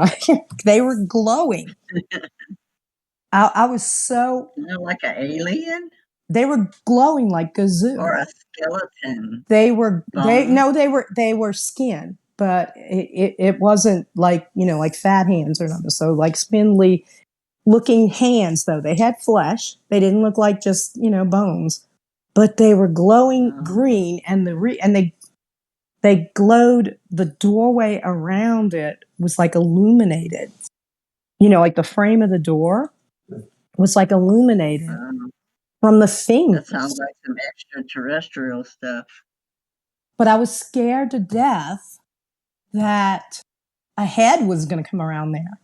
they were glowing. I was so... Like an alien? They were glowing like gazoo. Or a skeleton? They were skin, but it wasn't like, like fat hands or nothing. So like spindly looking hands, though. They had flesh. They didn't look like just, bones. But they were glowing green, and they glowed, the doorway around it was like illuminated. Like the frame of the door was like illuminated from the That fingers. sounds like some extraterrestrial stuff. But I was scared to death that a head was going to come around there.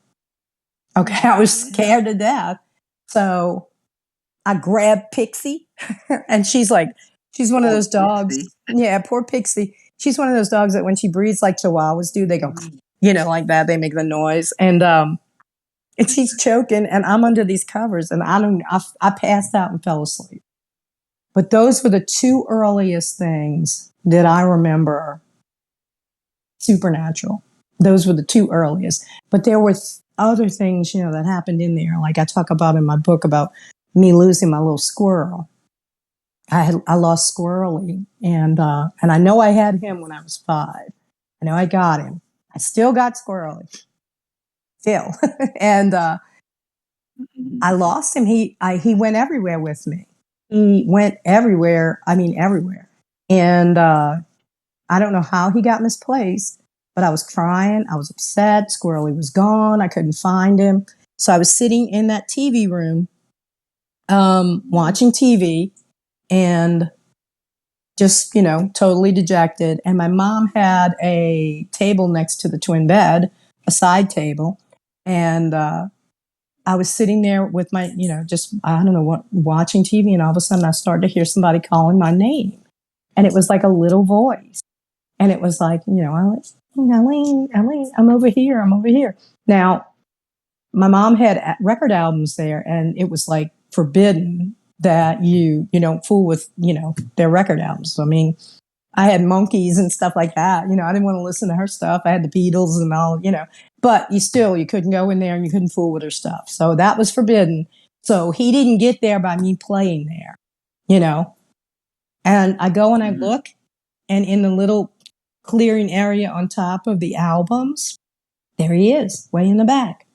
Okay, I was scared to death. So I grabbed Pixie, and she's one of those dogs. Pixie. Yeah, poor Pixie. She's one of those dogs that when she breathes like Chihuahuas do, they go, like that. They make the noise. And she's choking, and I'm under these covers, and I passed out and fell asleep. But those were the two earliest things that I remember supernatural. Those were the two earliest. But there were other things, that happened in there. Like I talk about in my book about me losing my little squirrel. I lost Squirrely, and I know I had him when I was 5. I know I got him. I still got Squirrely. Still. And I lost him. He went everywhere with me. He went everywhere. I mean, everywhere. And I don't know how he got misplaced, but I was crying. I was upset. Squirrely was gone. I couldn't find him. So I was sitting in that TV room, watching TV, and just, totally dejected. And my mom had a table next to the twin bed, a side table. And I was sitting there with my, just, I don't know what, watching TV. And all of a sudden I started to hear somebody calling my name. And it was like a little voice. And it was like, Alyne, I'm over here. I'm over here. Now, my mom had record albums there, and it was like forbidden that you don't fool with, their record albums. I mean, I had Monkeys and stuff like that. I didn't want to listen to her stuff. I had the Beatles and all, but you couldn't go in there and you couldn't fool with her stuff. So that was forbidden. So he didn't get there by me playing there, and I go and I look, and in the little clearing area on top of the albums, there he is, way in the back,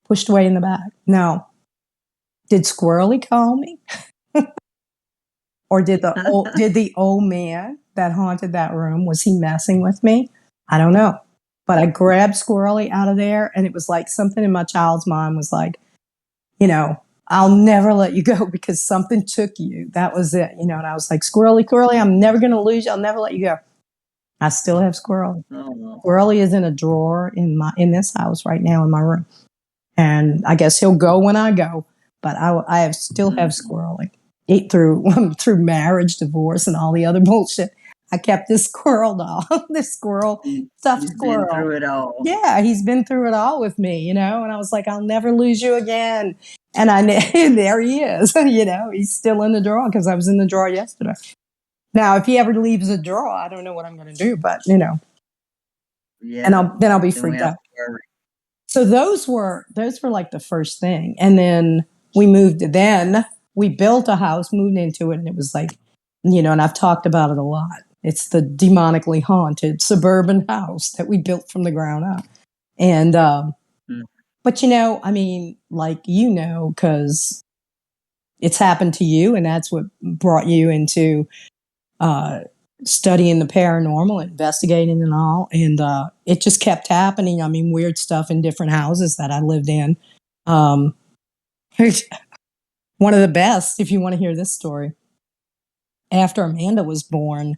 pushed way in the back. Now, did Squirrely call me? Or did the old man that haunted that room, was he messing with me? I don't know. But I grabbed Squirrely out of there, and it was like something in my child's mind was like, I'll never let you go because something took you. That was it. And I was like, Squirrely, I'm never going to lose you. I'll never let you go. I still have Squirrely. Squirrely is in a drawer in this house right now in my room. And I guess he'll go when I go, but I still have Squirrely. Through marriage, divorce, and all the other bullshit, I kept this squirrel doll, this stuffed squirrel. Been through it all. Yeah, he's been through it all with me, And I was like, I'll never lose you again. And there he is. He's still in the drawer because I was in the drawer yesterday. Now, if he ever leaves the drawer, I don't know what I'm going to do, but Yeah. And I'll be freaked out. So those were like the first thing, and then we moved. Then we built a house, moved into it, and it was like, and I've talked about it a lot. It's the demonically haunted suburban house that we built from the ground up. And, but I mean, like, because it's happened to you, and that's what brought you into studying the paranormal, investigating and all. And it just kept happening. I mean, weird stuff in different houses that I lived in. One of the best, if you want to hear this story. After Amanda was born,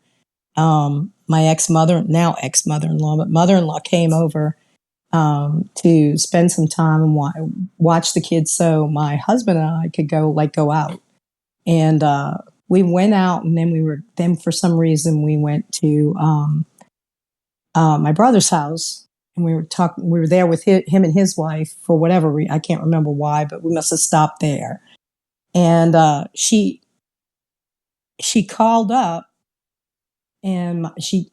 my now ex-mother-in-law, but mother-in-law came over to spend some time and watch the kids so my husband and I could go out. And we went out, and then for some reason we went to my brother's house, and we were there with him and his wife for whatever reason. I can't remember why, but we must have stopped there. And she called up, and she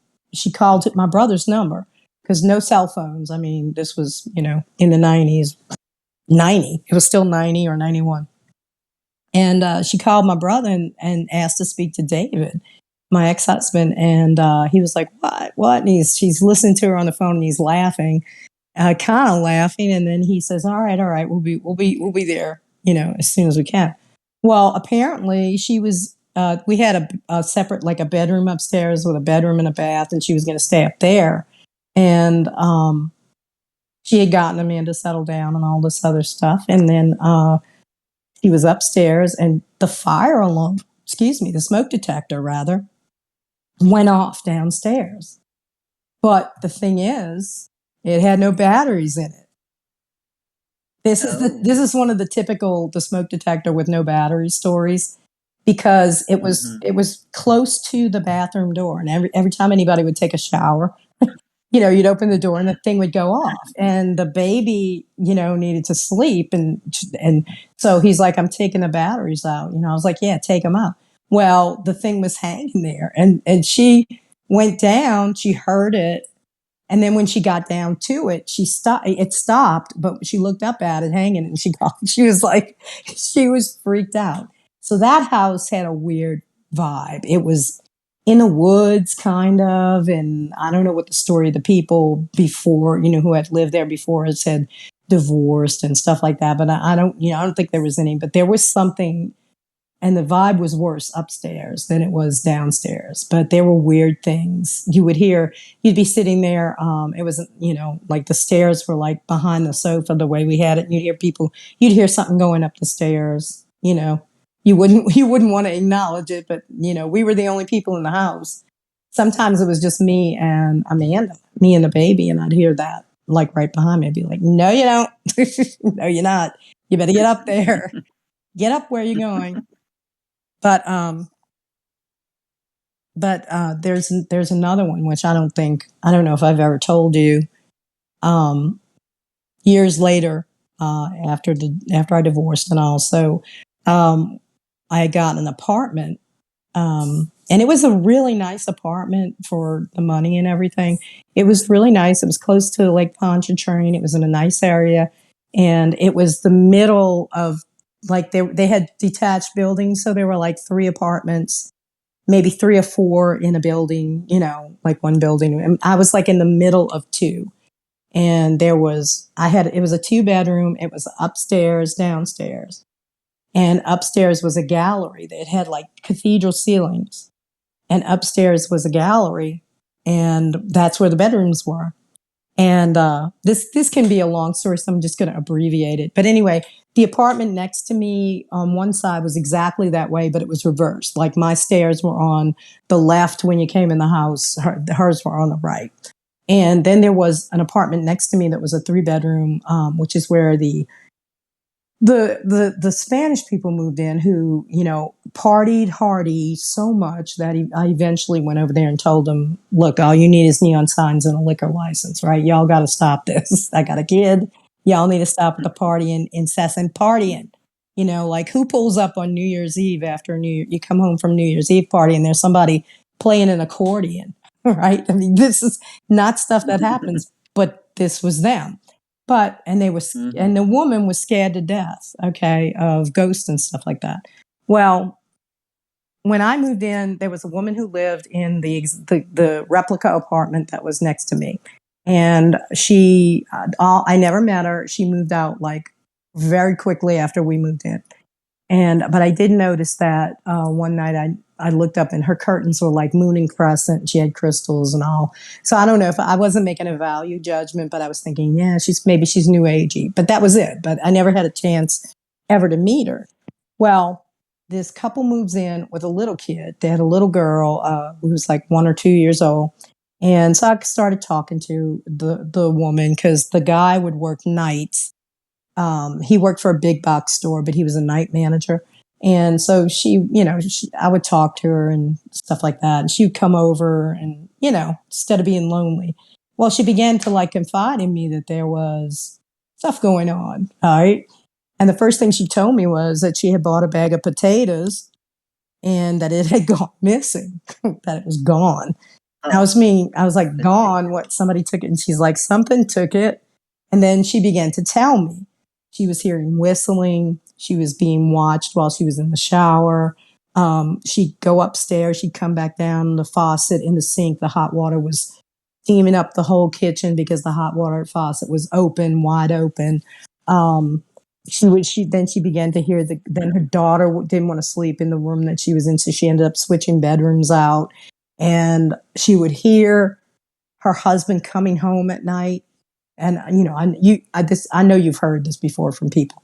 called my brother's number, because no cell phones. I mean, this was, in the 90s, 90. It was still 90 or 91. And she called my brother and asked to speak to David, my ex-husband. And he was like, what? And she's listening to her on the phone, and he's laughing, kind of laughing. And then he says, all right, we'll be there, as soon as we can. Well, apparently she was we had a separate, like a bedroom upstairs with a bedroom and a bath, and she was going to stay up there. And she had gotten a man to settle down and all this other stuff. And then she was upstairs, and the fire alarm, the smoke detector rather, went off downstairs. But the thing is, it had no batteries in it. This is one of the typical the smoke detector with no battery stories, because it was close to the bathroom door, and every time anybody would take a shower, you'd open the door and the thing would go off, and the baby, needed to sleep, and so he's like, "I'm taking the batteries out." I was like, "Yeah, take them out." Well, the thing was hanging there, and she went down. She heard it. And then when she got down to it, it stopped, but she looked up at it hanging, and she was like, she was freaked out. So that house had a weird vibe. It was in the woods, kind of, and I don't know what the story of the people before, who had lived there before us had divorced and stuff like that. But I don't think there was any, but there was something. And the vibe was worse upstairs than it was downstairs. But there were weird things. You'd be sitting there. It was, like the stairs were like behind the sofa the way we had it. And you'd hear something going up the stairs. You wouldn't want to acknowledge it, but, we were the only people in the house. Sometimes it was just me and Amanda, me and the baby. And I'd hear that like right behind me. I'd be like, "No, you don't. No, you're not. You better get up there. Get up where you're going." But there's another one which I don't know if I've ever told you. Years later, after I divorced and all, so I got an apartment, and it was a really nice apartment for the money and everything. It was really nice. It was close to Lake Pontchartrain. It was in a nice area, and it was the middle of, like, they had detached buildings, so there were like 3 apartments, maybe 3 or 4 in a building, like one building. And I was like in the middle of 2. And it was a 2-bedroom. It was upstairs, downstairs. And upstairs was a gallery that had like cathedral ceilings. And upstairs was a gallery. And that's where the bedrooms were. And this can be a long story, so I'm just going to abbreviate it. But anyway, the apartment next to me on one side was exactly that way, but it was reversed. Like my stairs were on the left when you came in the house, hers were on the right. And then there was an apartment next to me that was a 3-bedroom, which is where the Spanish people moved in, who, partied hardy so much that I eventually went over there and told them, "Look, all you need is neon signs and a liquor license, right? Y'all got to stop this. I got a kid. Y'all need to stop the partying, incessant partying." Like, who pulls up on New Year's Eve after you come home from New Year's Eve party and there's somebody playing an accordion, right? I mean, this is not stuff that happens, but this was them. And the woman was scared to death, okay, of ghosts and stuff like that. Well, when I moved in, there was a woman who lived in the replica apartment that was next to me. And I never met her. She moved out like very quickly after we moved in. But I did notice that one night I looked up and her curtains were like moon and crescent. She had crystals and all. So I don't know if I wasn't making a value judgment, but I was thinking, yeah, maybe she's new agey. But that was it. But I never had a chance ever to meet her. Well, this couple moves in with a little kid. They had a little girl who was like 1 or 2 years old. And so I started talking to the woman, because the guy would work nights. He worked for a big box store, but he was a night manager. And so I would talk to her and stuff like that. And she would come over and, instead of being lonely. Well, she began to like confide in me that there was stuff going on. All right. And the first thing she told me was that she had bought a bag of potatoes and that it had gone missing, that it was gone. And I was like, gone? What? Somebody took it? And she's like, something took it. And then she began to tell me. She was hearing whistling. She was being watched while she was in the shower. She'd go upstairs. She'd come back down. The faucet in the sink, the hot water was steaming up the whole kitchen because the hot water faucet was wide open. she began to hear then her daughter didn't want to sleep in the room that she was in, so she ended up switching bedrooms out. And she would hear her husband coming home at night. And I know you've heard this before from people.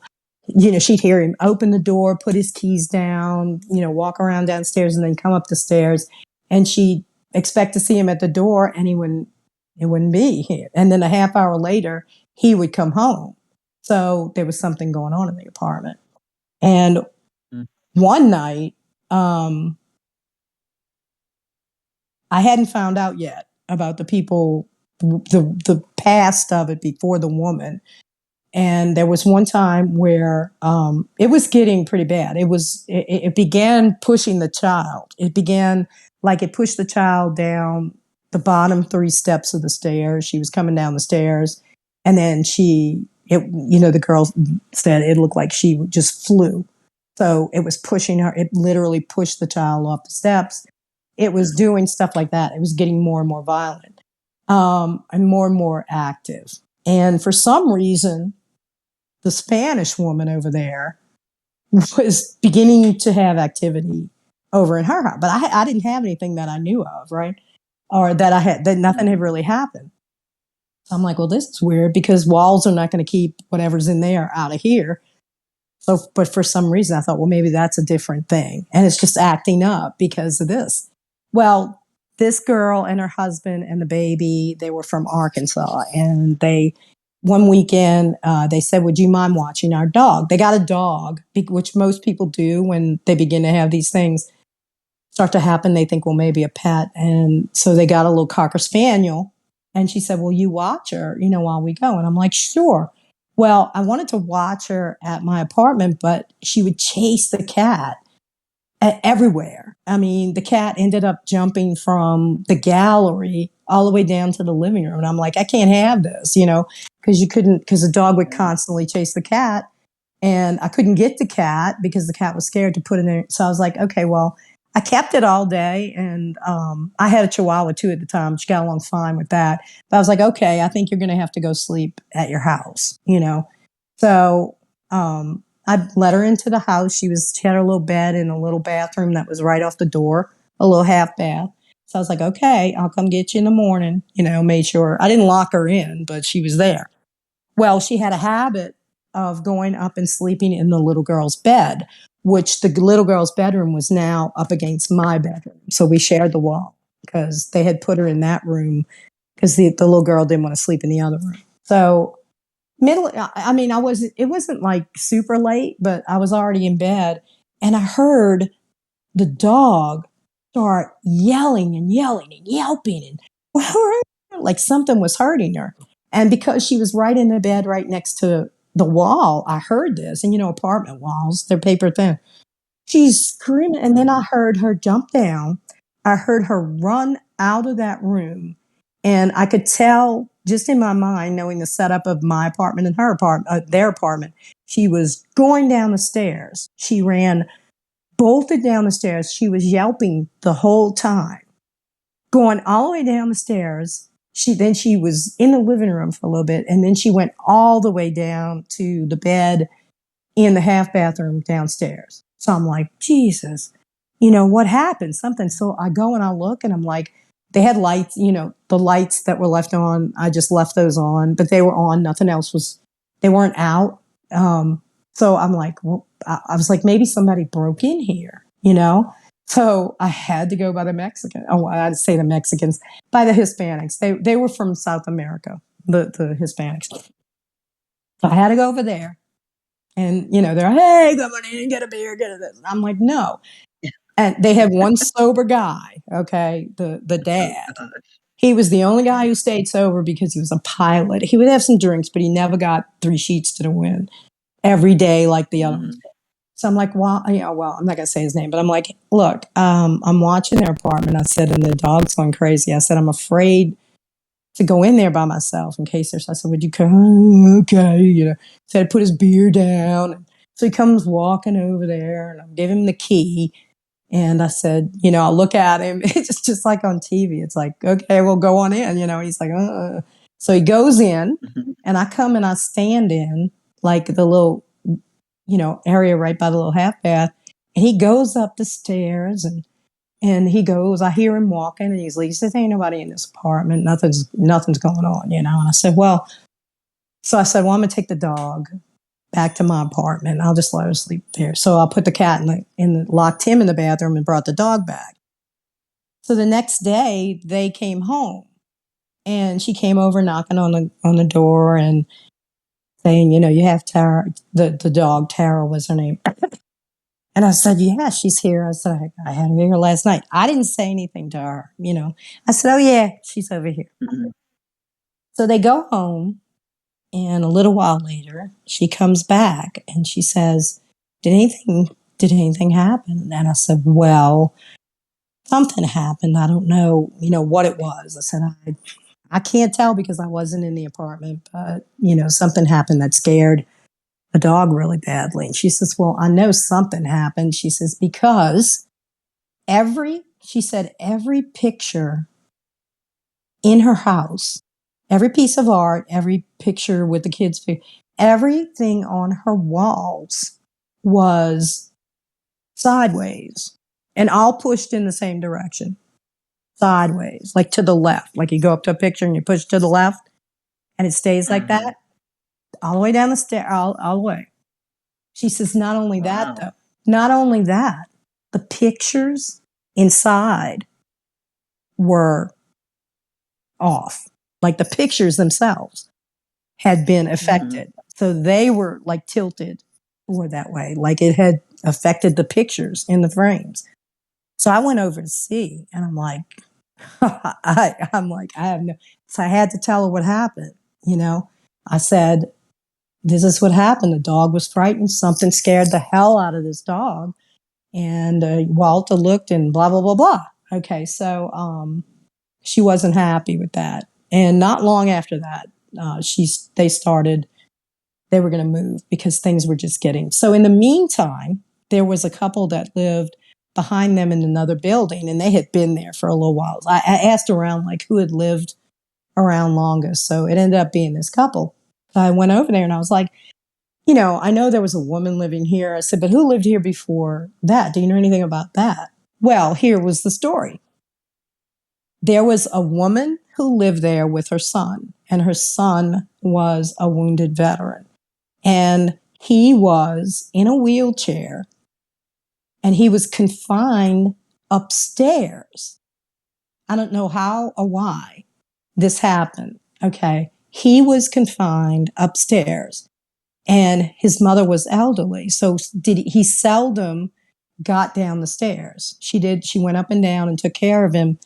She'd hear him open the door, put his keys down, walk around downstairs, and then come up the stairs. And she'd expect to see him at the door, and it wouldn't be here. And then a half hour later, he would come home. So there was something going on in the apartment. And one night, I hadn't found out yet about the people, the past of it before the woman. And there was one time where it was getting pretty bad. It began pushing the child. It began like it pushed the child down the bottom 3 steps of the stairs. She was coming down the stairs, and then the girl said it looked like she just flew. So it was pushing her. It literally pushed the child off the steps. It was doing stuff like that. It was getting more and more violent, and more active. And for some reason, the Spanish woman over there was beginning to have activity over in her house. But I didn't have anything that I knew of, right? Or that nothing had really happened. So I'm like, well, this is weird because walls are not going to keep whatever's in there out of here. So, but for some reason, I thought, well, maybe that's a different thing. And it's just acting up because of this. Well, this girl and her husband and the baby, they were from Arkansas. And one weekend, they said, would you mind watching our dog? They got a dog, which most people do when they begin to have these things start to happen. They think, well, maybe a pet. And so they got a little Cocker Spaniel. And she said, well, you watch her, while we go. And I'm like, sure. Well, I wanted to watch her at my apartment, but she would chase the cat everywhere. I mean, the cat ended up jumping from the gallery all the way down to the living room. And I'm like, I can't have this, because the dog would constantly chase the cat. And I couldn't get the cat because the cat was scared to put it in. So I was like, okay, well, I kept it all day. And I had a Chihuahua too at the time. She got along fine with that. But I was like, okay, I think you're going to have to go sleep at your house, So I let her into the house. She had her little bed in a little bathroom that was right off the door, a little half bath. So I was like, okay, I'll come get you in the morning, made sure. I didn't lock her in, but she was there. Well, she had a habit of going up and sleeping in the little girl's bed, which the little girl's bedroom was now up against my bedroom. So we shared the wall because they had put her in that room because the little girl didn't want to sleep in the other room. So it wasn't like super late, but I was already in bed and I heard the dog start yelling and yelping and like something was hurting her. And because she was right in the bed right next to the wall, I heard this. And apartment walls, they're paper thin. She's screaming. And then I heard her jump down. I heard her run out of that room. And I could tell just in my mind, knowing the setup of my apartment and her apartment, their apartment, she was going down the stairs. She bolted down the stairs. She was yelping the whole time, going all the way down the stairs. She was in the living room for a little bit, and then she went all the way down to the bed in the half bathroom downstairs. So I'm like, Jesus, what happened? Something. So I go and I look, and I'm like, they had lights, the lights that were left on. I just left those on, but they were on. Nothing else they weren't out. So I'm like, well, I was like, maybe somebody broke in here, So I had to go by the Mexican. Oh, I'd say the Mexicans, by the Hispanics. They were from South America, the Hispanics. So I had to go over there. And, they're, hey, come on in, get a beer, get a this. I'm like, no. And they had one sober guy, okay, the dad. He was the only guy who stayed sober because he was a pilot. He would have some drinks, but he never got 3 sheets to the wind every day like the other ones. So I'm like, well, I'm not going to say his name, but I'm like, look, I'm watching their apartment. I said, and the dog's going crazy. I said, I'm afraid to go in there by myself in case I said, would you come? Okay. So I put his beer down. So he comes walking over there and I give him the key. And I said, I look at him. It's just like on TV. It's like, okay, well, go on in. He's like, So he goes in and I come and I stand in like the little area right by the little half bath. And he goes up the stairs and he goes, I hear him walking and he says, ain't nobody in this apartment. Nothing's going on, And I said, well, I'm going to take the dog back to my apartment. I'll just let her sleep there. So I'll put the cat locked him in the bathroom and brought the dog back. So the next day they came home and she came over knocking on the door and saying, you have Tara, the dog, Tara was her name. And I said, yeah, she's here. I said, I had her here last night. I didn't say anything to her, I said, oh yeah, she's over here. Mm-hmm. So they go home. And a little while later, she comes back and she says, did anything happen? And I said, well, something happened. I don't know, what it was. I said, I can't tell because I wasn't in the apartment, but, something happened that scared the dog really badly. And she says, well, I know something happened. She says, because every picture in her house, every piece of art, every picture with the kids, everything on her walls was sideways and all pushed in the same direction. Sideways, like to the left. Like you go up to a picture and you push to the left and it stays like that all the way down the stair, all the way. She says, not only that, though, the pictures inside were off. Like the pictures themselves had been affected. Mm-hmm. So they were like tilted or that way. Like it had affected the pictures in the frames. So I went over to see and I'm like, I have no, so I had to tell her what happened. I said, this is what happened. The dog was frightened. Something scared the hell out of this dog. And Walter looked and blah, blah, blah, blah. Okay. So, she wasn't happy with that. And not long after that, they were going to move because things were just getting. So in the meantime, there was a couple that lived behind them in another building and they had been there for a little while. I asked around like who had lived around longest. So it ended up being this couple. I went over there and I was like, I know there was a woman living here. I said, but who lived here before that? Do you know anything about that? Well, here was the story. There was a woman who lived there with her son, and her son was a wounded veteran. And he was in a wheelchair, and he was confined upstairs. I don't know how or why this happened, okay? He was confined upstairs, and his mother was elderly, so he seldom got down the stairs. She did. She went up and down and took care of him.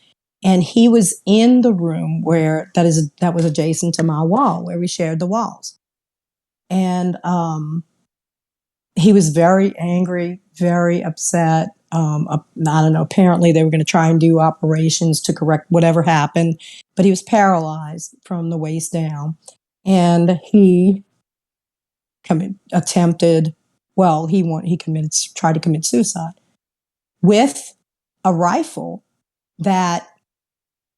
And he was in the room that was adjacent to my wall, where we shared the walls. And he was very angry, very upset. I don't know, apparently they were going to try and do operations to correct whatever happened, but he was paralyzed from the waist down. And he tried to commit suicide with a rifle that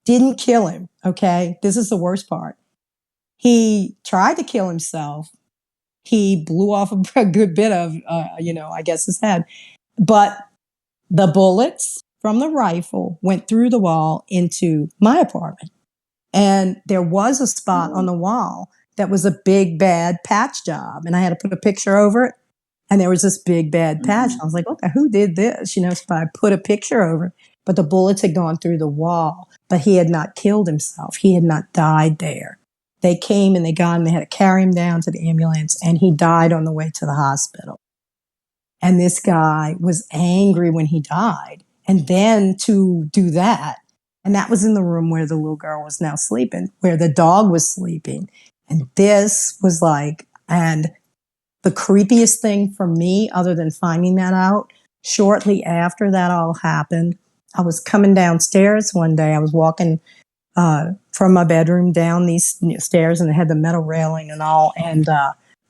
didn't kill him, okay? This is the worst part. He tried to kill himself. He blew off a good bit of, I guess his head. But the bullets from the rifle went through the wall into my apartment. And there was a spot on the wall that was a big, bad patch job. And I had to put a picture over it. And there was this big, bad patch. I was like, okay, who did this? So I put a picture over it. But the bullets had gone through the wall. But he had not killed himself. He had not died there. They came and they got him. They had to carry him down to the ambulance. And he died on the way to the hospital. And this guy was angry when he died. And then to do that, and that was in the room where the little girl was now sleeping, where the dog was sleeping. And this was and the creepiest thing for me, other than finding that out, shortly after that all happened, I was coming downstairs one day. I was walking from my bedroom down these stairs, and it had the metal railing and all. And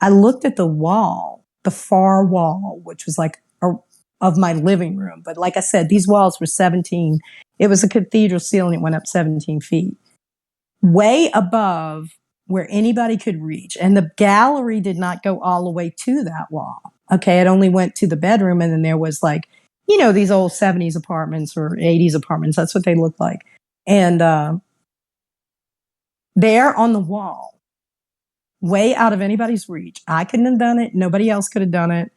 I looked at the wall, the far wall, which was of my living room. But like I said, these walls were 17. It was a cathedral ceiling. It went up 17 feet, way above where anybody could reach. And the gallery did not go all the way to that wall. Okay, it only went to the bedroom, and then there was like, these old 70s apartments or 80s apartments. That's what they look like. And there on the wall, way out of anybody's reach. I couldn't have done it. Nobody else could have done it.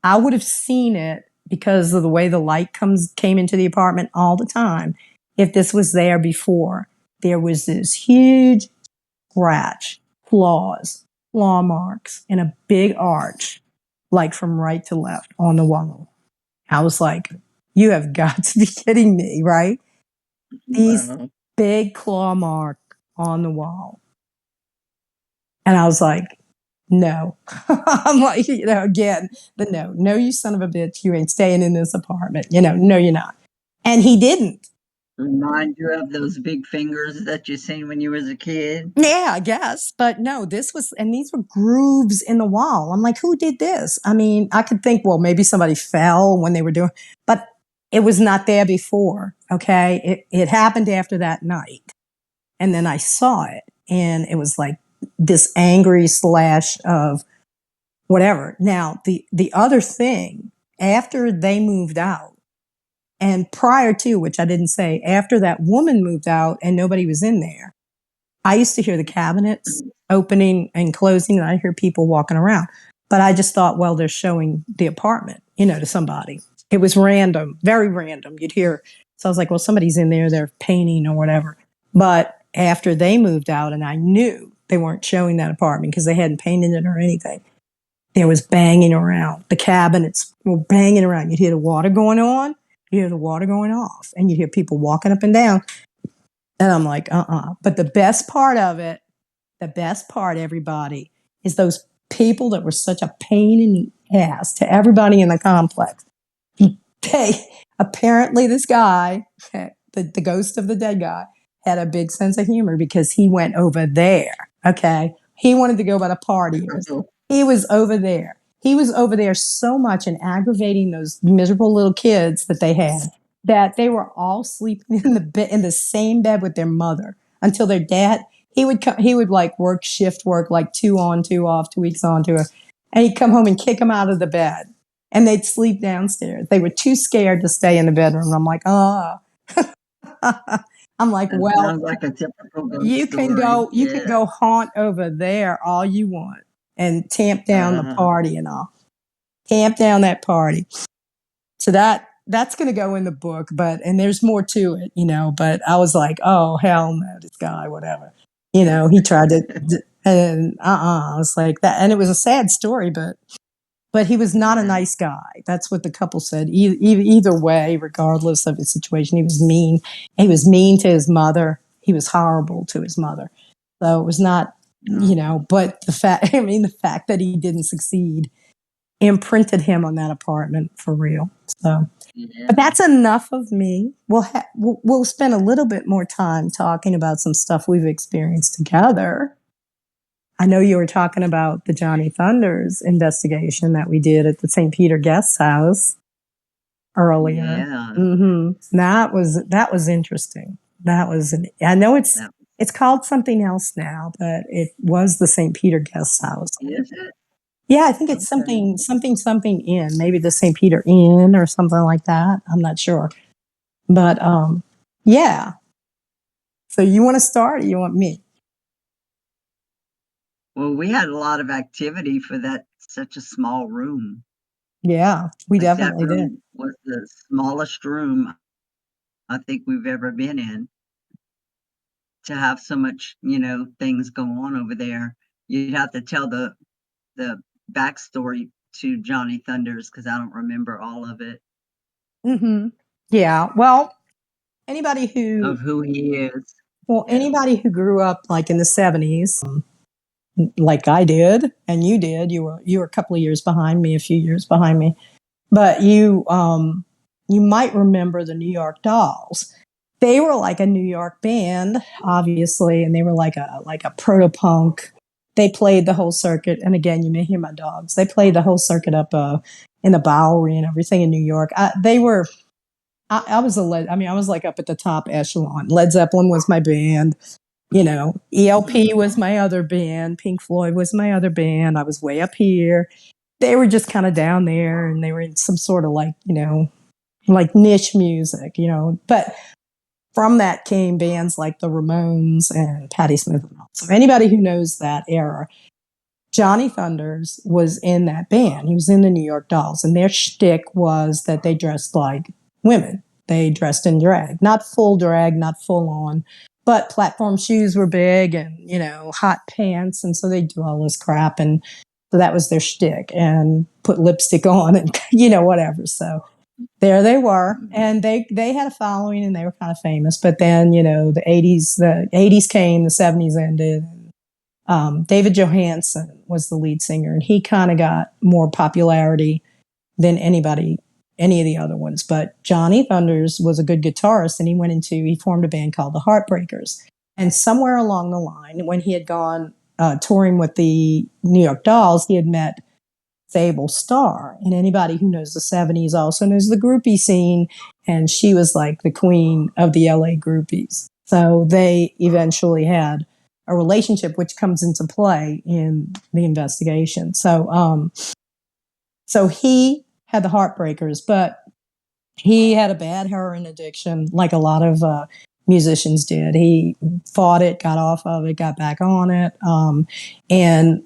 I would have seen it because of the way the light came into the apartment all the time. If this was there before, there was this huge scratch, claw marks in a big arch, like from right to left on the wall. I was like, you have got to be kidding me, right? These big claw mark on the wall. And I was like, no. I'm like, again, no, you son of a bitch, you ain't staying in this apartment. No, you're not. And he didn't. Remind you of those big fingers that you seen when you was a kid? Yeah, I guess. But no, these were grooves in the wall. I'm like, who did this? I mean, I could think, well, maybe somebody fell when they were doing, but it was not there before. Okay. It happened after that night. And then I saw it, and it was like this angry slash of whatever. Now, the other thing, after they moved out, and prior to, which I didn't say, after that woman moved out and nobody was in there, I used to hear the cabinets opening and closing, and I hear people walking around. But I just thought, well, they're showing the apartment, to somebody. It was random, very random. You'd hear. So I was like, well, somebody's in there, they're painting or whatever. But after they moved out, and I knew they weren't showing that apartment because they hadn't painted it or anything, there was banging around. The cabinets were banging around. You'd hear the water going on, you hear the water going off, and you'd hear people walking up and down. And I'm like, But the best part of it, everybody, is those people that were such a pain in the ass to everybody in the complex. Apparently this guy, the ghost of the dead guy, had a big sense of humor because he went over there. Okay. He wanted to go by the partiers. He was over there. He was over there so much and aggravating those miserable little kids that they had that they were all sleeping in the same bed with their mother until their dad, he would like work shift work, like 2 on, 2 off, 2 weeks on, 2 off. And he'd come home and kick them out of the bed. And they'd sleep downstairs. They were too scared to stay in the bedroom. I'm like, I'm like, That well, sounds like a typical ghost you can go, story. you can go haunt over there all you want and tamp down the party and all. Tamp down that party. So that's going to go in the book, and there's more to it, but I was like, oh, hell no, this guy, whatever. He tried to, and I was like that. And it was a sad story, but he was not a nice guy. That's what the couple said. Either way, regardless of the situation, he was mean. He was mean to his mother. He was horrible to his mother. So it was not, but the fact that he didn't succeed imprinted him on that apartment for real. So, but that's enough of me. We'll spend a little bit more time talking about some stuff we've experienced together. I know you were talking about the Johnny Thunders investigation that we did at the St. Peter Guest House earlier. Yeah. Mm-hmm. That was interesting. I know it's called something else now, but it was the St. Peter Guest House. Is it? Yeah, I think it's something Inn, maybe the St. Peter Inn or something like that. I'm not sure. But yeah. So you want to start or you want me? Well, we had a lot of activity for such a small room. Yeah, we definitely that room did. Was the smallest room I think we've ever been in. To have so much, things go on over there, you'd have to tell the backstory to Johnny Thunders because I don't remember all of it. Mm-hmm. Yeah. Well, anybody of who he is. Well, anybody who grew up like in the 70s, like I did, and you did, you were a couple of years behind me, a few years behind me, but you might remember the New York Dolls. They were like a New York band, obviously, and they were like a proto-punk. They played the whole circuit, and again, you may hear my dogs. They played the whole circuit up in the Bowery and everything in New York. I was like up at the top echelon. Led Zeppelin was my band. ELP was my other band. Pink Floyd was my other band. I was way up here. they were just kind of down there, and they were in some sort of like, like niche music, but from that came bands like the Ramones and Patti Smith. So anybody who knows that era, Johnny Thunders was in that band. He was in the New York Dolls, and their shtick was that they dressed like women. They dressed in drag, not full drag, not full on, but platform shoes were big, and hot pants, and so they do all this crap, and so that was their shtick, and put lipstick on, and whatever. So there they were, and they had a following, and they were kind of famous. But then the '80s came, the '70s ended. David Johansen was the lead singer, and he kind of got more popularity than any of the other ones. But Johnny Thunders was a good guitarist, and he formed a band called the Heartbreakers. And somewhere along the line, when he had gone touring with the New York Dolls, he had met Sable Starr. And anybody who knows the '70s also knows the groupie scene, and she was like the queen of the LA groupies. So they eventually had a relationship, which comes into play in the investigation. So he had the Heartbreakers, but he had a bad heroin addiction, like a lot of musicians did. He fought it, got off of it, got back on it. And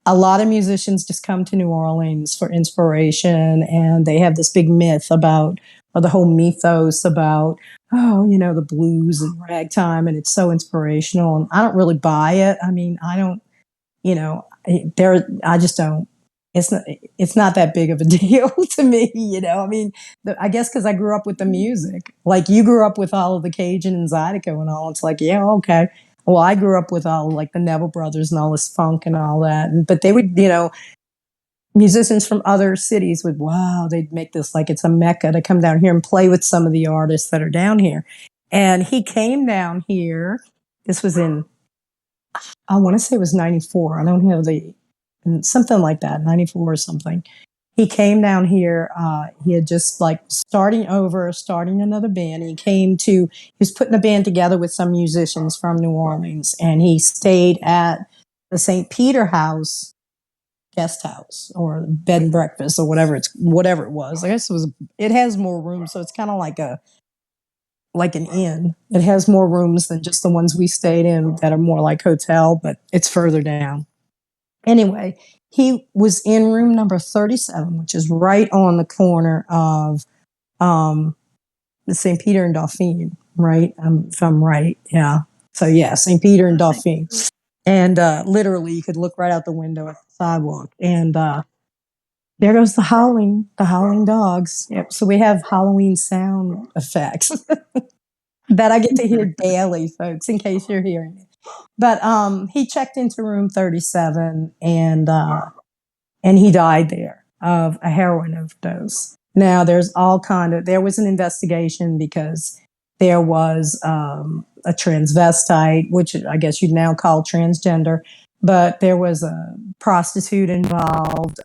a lot of musicians just come to New Orleans for inspiration, and they have this big myth about, or the whole mythos about, the blues and ragtime, and it's so inspirational. And I don't really buy it. I mean, I don't, I just don't. It's not that big of a deal to me, I mean, I guess because I grew up with the music, like you grew up with all of the Cajun and Zydeco and all. It's like, yeah, okay. Well, I grew up with all like the Neville Brothers and all this funk and all that. But they would, musicians from other cities they'd make this like it's a mecca to come down here and play with some of the artists that are down here. And he came down here. This was I want to say it was 94. I don't have something like that, 94 or something. He came down here. He had just like starting another band. He was putting a band together with some musicians from New Orleans, and he stayed at the St. Peter House guest house or bed and breakfast or whatever it was. I guess it has more rooms, so it's kind of like an inn. It has more rooms than just the ones we stayed in that are more like hotel, but it's further down. Anyway, he was in room number 37, which is right on the corner of the St. Peter and Dauphine, right? If I'm right, yeah. So yeah, St. Peter and Dauphine. And literally, you could look right out the window at the sidewalk. And there goes the howling dogs. Yep. So we have Halloween sound effects that I get to hear daily, folks, in case you're hearing it. But he checked into room 37, and he died there of a heroin overdose. Now, there was an investigation because there was a transvestite, which I guess you'd now call transgender, but there was a prostitute involved.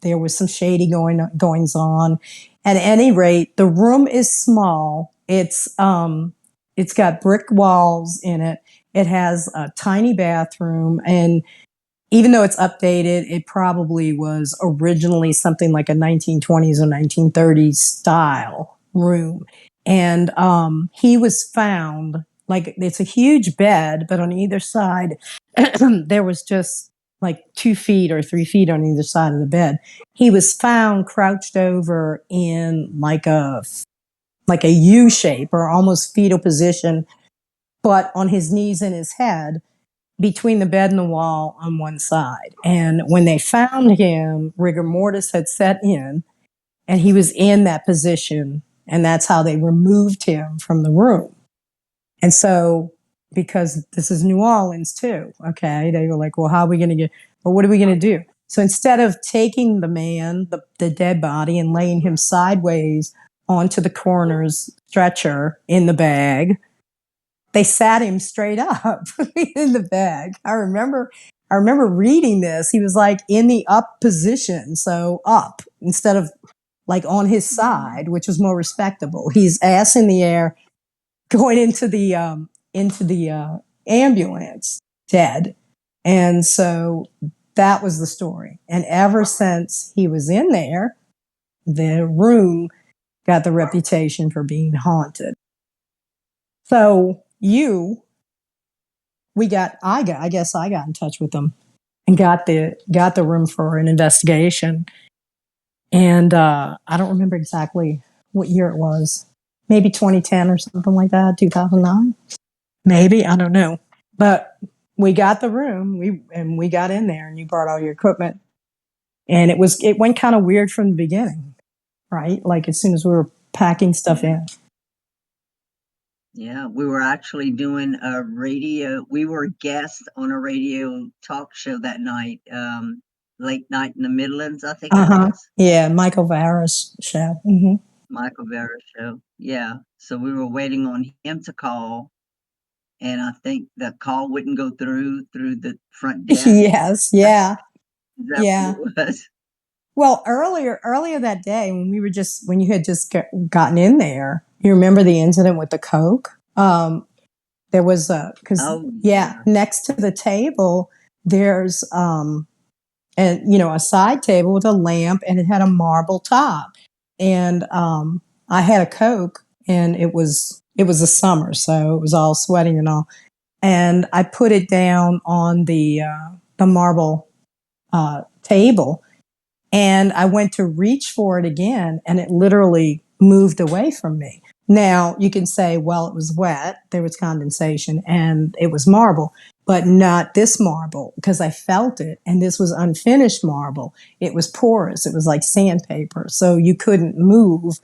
There was some shady goings on. At any rate, the room is small. It's got brick walls in it. It has a tiny bathroom, and even though it's updated, it probably was originally something like a 1920s or 1930s style room. And he was found, like, it's a huge bed, but on either side, there was just like 2 feet or 3 feet on either side of the bed. He was found crouched over in like a U shape or almost fetal position, but on his knees and his head, between the bed and the wall on one side. And when they found him, rigor mortis had set in, and he was in that position, and that's how they removed him from the room. And so, because this is New Orleans too, okay, they were like, well, what are we going to do? So instead of taking the man, the dead body, and laying him sideways onto the coroner's stretcher in the bag, they sat him straight up in the bag. I remember reading this. He was like in the up position, so up instead of like on his side, which was more respectable. He's ass in the air, going into the ambulance, dead. And so that was the story. And ever since he was in there, the room got the reputation for being haunted. So I guess I got in touch with them and got the room for an investigation. And I don't remember exactly what year it was. Maybe 2010 or something like that, 2009. Maybe, I don't know. But we got the room, we got in there, and you brought all your equipment. And it went kind of weird from the beginning, right? Like as soon as we were packing stuff in. Yeah, we were actually doing a radio. We were guests on a radio talk show that night, late night in the Midlands, I think it was. Yeah, Michael Vara's show. Mm-hmm. Michael Vera's show. Yeah. So we were waiting on him to call, and I think the call wouldn't go through the front desk. Yes, yeah. Is that Yeah. what it was? Well, earlier that day when you had just gotten in there, you remember the incident with the Coke? There was next to the table, there's a side table with a lamp, and it had a marble top. And I had a Coke, and it was the summer, so it was all sweating and all. And I put it down on the marble table, and I went to reach for it again, and it literally moved away from me. Now, you can say, well, it was wet, there was condensation, and it was marble, but not this marble, because I felt it, and this was unfinished marble. It was porous. It was like sandpaper, so you couldn't move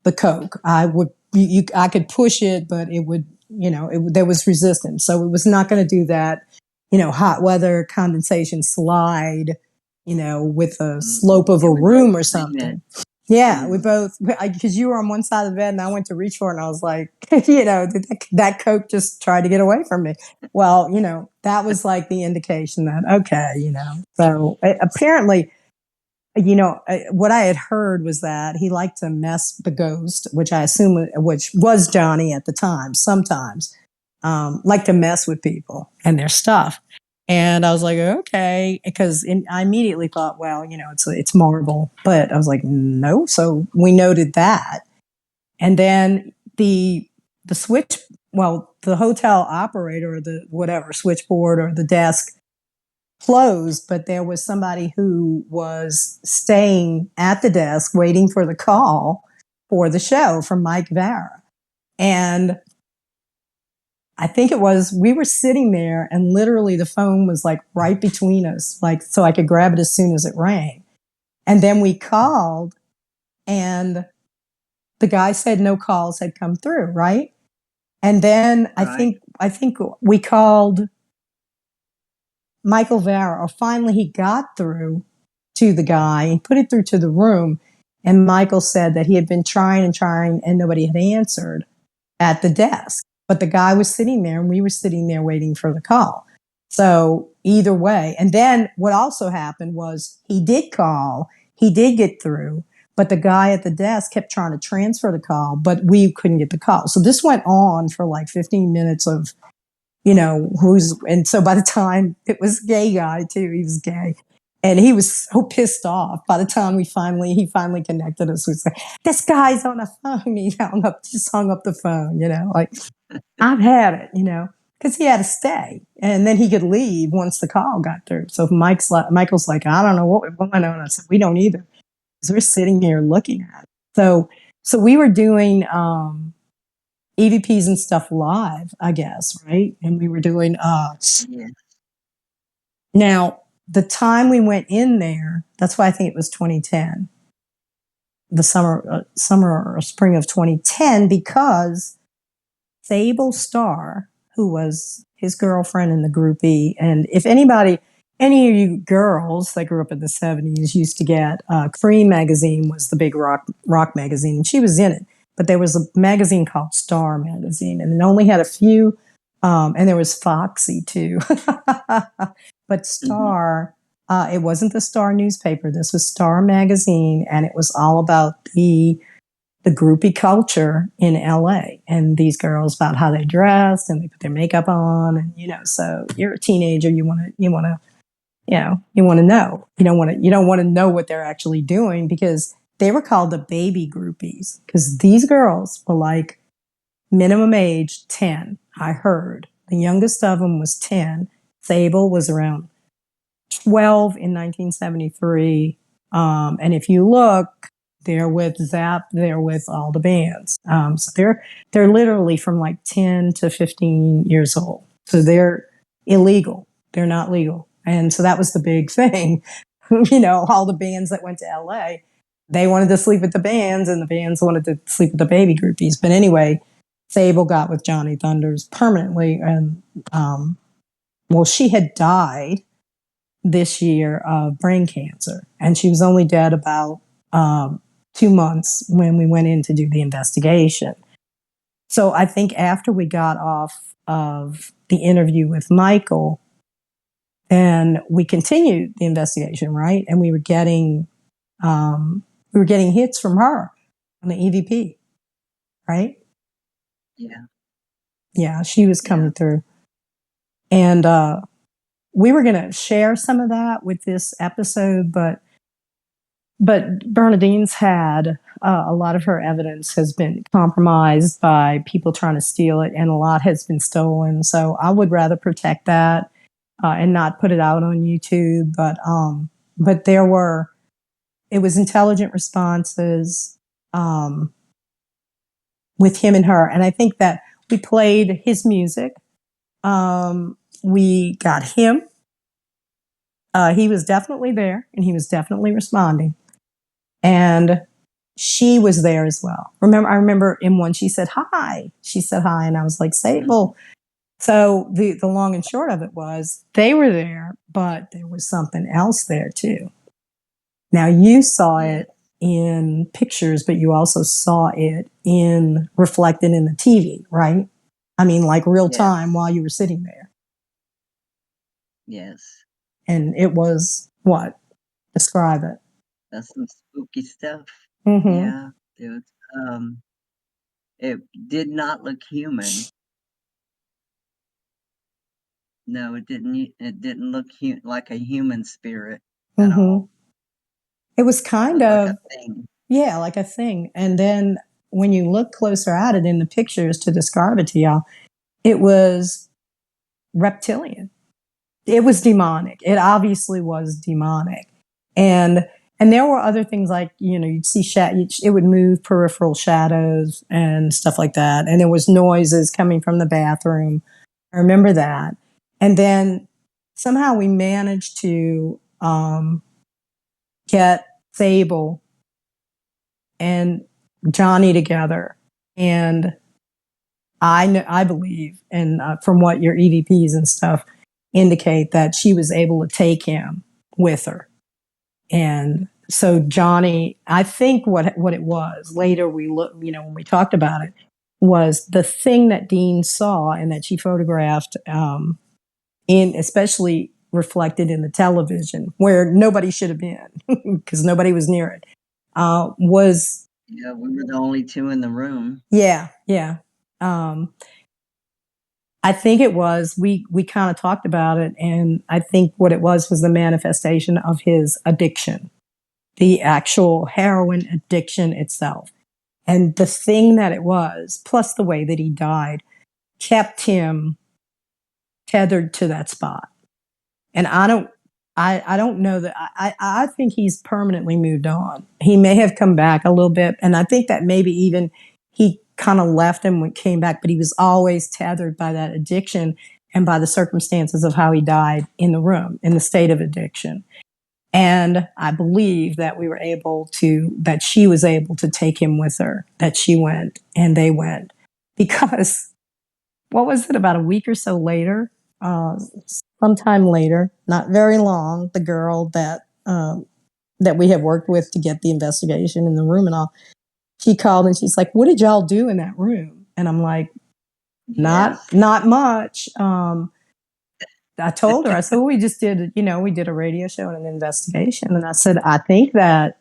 the Coke. I could push it, but it would, there was resistance. So it was not going to do that, hot weather condensation slide, with a slope of a room or something. Yeah, we both, because you were on one side of the bed and I went to reach for it, and I was like, that Coke just tried to get away from me. Well, that was like the indication that, okay, so apparently, what I had heard was that he liked to mess the ghost, which I assume, which was Johnny at the time, sometimes, liked to mess with people and their stuff. And I was like, okay, because I immediately thought, well, it's marble, but I was like, no. So we noted that. And then the hotel operator, or the whatever switchboard or the desk closed, but there was somebody who was staying at the desk waiting for the call for the show from Mike Vara. And I think we were sitting there, and literally the phone was like right between us, like, so I could grab it as soon as it rang. And then we called, and the guy said no calls had come through, right? And then right. I think we called Michael Vara, or finally he got through to the guy and put it through to the room. And Michael said that he had been trying and nobody had answered at the desk. But the guy was sitting there, and we were sitting there waiting for the call. So either way. And then what also happened was he did call, he did get through, but the guy at the desk kept trying to transfer the call, but we couldn't get the call. So this went on for like 15 minutes of, and so by the time, it was a gay guy too, he was gay. And he was so pissed off. By the time he finally connected us, we said, this guy's on the phone. He just hung up the phone, like, I've had it, because he had to stay, and then he could leave once the call got through. So Michael's like, I don't know what went on. I said, we don't either, because we're sitting here looking at it. So we were doing EVPs and stuff live, I guess, right? And we were doing Now, the time we went in there, that's why I think it was 2010, the summer or spring of 2010, because Sable Starr, who was his girlfriend in the groupie, and if any of you girls that grew up in the 70s used to get, Cream magazine was the big rock magazine, and she was in it. But there was a magazine called Star magazine, and it only had a few, and there was Foxy too. But Star, it wasn't the Star newspaper. This was Star magazine, and it was all about the groupie culture in LA, and these girls, about how they dressed and they put their makeup on, and so you're a teenager, you want to you want to know. You don't want to know what they're actually doing, because they were called the baby groupies, because these girls were like minimum age 10. I heard the youngest of them was 10. Sable was around 12 in 1973. And if you look, they're with Zap, they're with all the bands. So they're literally from like 10 to 15 years old. So they're illegal. They're not legal. And so that was the big thing. All the bands that went to LA, they wanted to sleep with the bands, and the bands wanted to sleep with the baby groupies. But anyway, Sable got with Johnny Thunders permanently. And, she had died this year of brain cancer, and she was only dead about 2 months when we went in to do the investigation. So I think after we got off of the interview with Michael, and we continued the investigation, right? And we were getting hits from her on the EVP, right? Yeah, she was coming through, and we were going to share some of that with this episode, but Bernadine's had a lot of her evidence has been compromised by people trying to steal it, and a lot has been stolen. So I would rather protect that and not put it out on YouTube. But it was intelligent responses with him and her, and I think that we played his music. We got him. He was definitely there, and he was definitely responding. And she was there as well. I remember in one, she said hi. She said hi, and I was like, Sable. So the long and short of it was they were there, but there was something else there too. Now, you saw it in pictures, but you also saw it reflected in the TV, right? I mean, like real time while you were sitting there. Yes. And it was what? Describe it. That's some spooky stuff. Mm-hmm. Yeah. It was, it did not look human. No, it didn't. It didn't look like a human spirit at all. It was kind of like a thing. Yeah, like a thing. And then when you look closer at it in the pictures, to describe it to y'all, it was reptilian. It was demonic. It obviously was demonic. And there were other things like, you'd see it would move peripheral shadows and stuff like that. And there was noises coming from the bathroom. I remember that. And then somehow we managed to get Sable and Johnny together. And I believe, and from what your EVPs and stuff indicate, that she was able to take him with her. And so Johnny, I think what it was later, we look, when we talked about it, was the thing that Dean saw and that she photographed, especially reflected in the television where nobody should have been because nobody was near it. Was we were the only two in the room. Yeah. I think it was, we kind of talked about it, and I think what it was the manifestation of his addiction, the actual heroin addiction itself. And the thing that it was, plus the way that he died, kept him tethered to that spot. And I don't know that, I think he's permanently moved on. He may have come back a little bit, and I think that maybe even he kind of left him when came back, but he was always tethered by that addiction and by the circumstances of how he died in the room, in the state of addiction. And I believe that that she was able to take him with her, that she went and they went, because what was it, about a week or so later, sometime later, not very long, the girl that we have worked with to get the investigation in the room and all, she called and she's like, what did y'all do in that room? And I'm like, not much. I told her, I said, well, we just did, we did a radio show and an investigation. And I said, I think that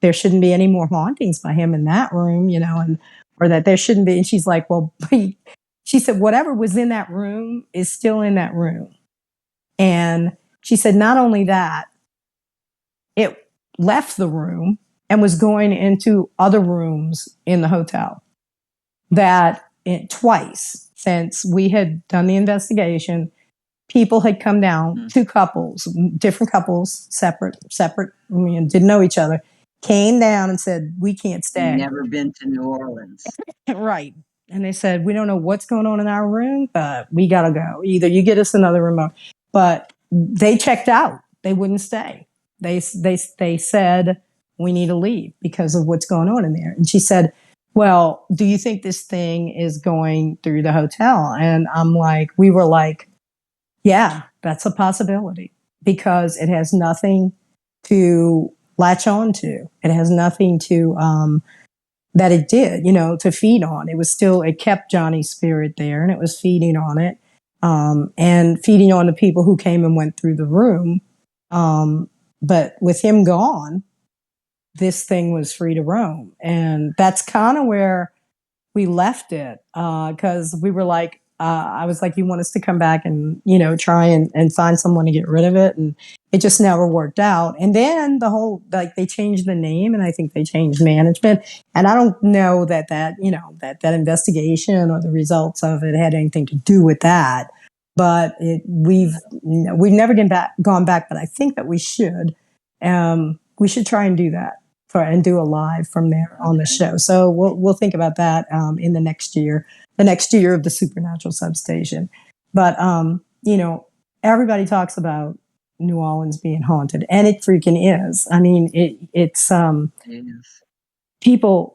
there shouldn't be any more hauntings by him in that room, or that there shouldn't be. And she's like, well, she said, whatever was in that room is still in that room. And She said, not only that, it left the room and was going into other rooms in the hotel. That twice since we had done the investigation, people had come down, two couples, different couples, separate, didn't know each other, came down and said, we can't stay. Never been to New Orleans. Right. And they said, we don't know what's going on in our room, but we got to go. Either you get us another room. But they checked out. They wouldn't stay. They said, we need to leave because of what's going on in there. And she said, well, do you think this thing is going through the hotel? And we were like, yeah, that's a possibility because it has nothing to latch on to. It has nothing to, that it did, to feed on. It kept Johnny's spirit there and it was feeding on it, and feeding on the people who came and went through the room. But with him gone, this thing was free to roam. And that's kind of where we left it. Cause we were like, I was like, you want us to come back and, try and find someone to get rid of it. And it just never worked out. And then they changed the name and I think they changed management. And I don't know that investigation or the results of it had anything to do with that. But we've never gone back, but I think that we should. We should try and do that and do a live from there on the show. So we'll think about that in the next year of the Supernatural Substation. But everybody talks about New Orleans being haunted, and it freaking is. I mean, it's people.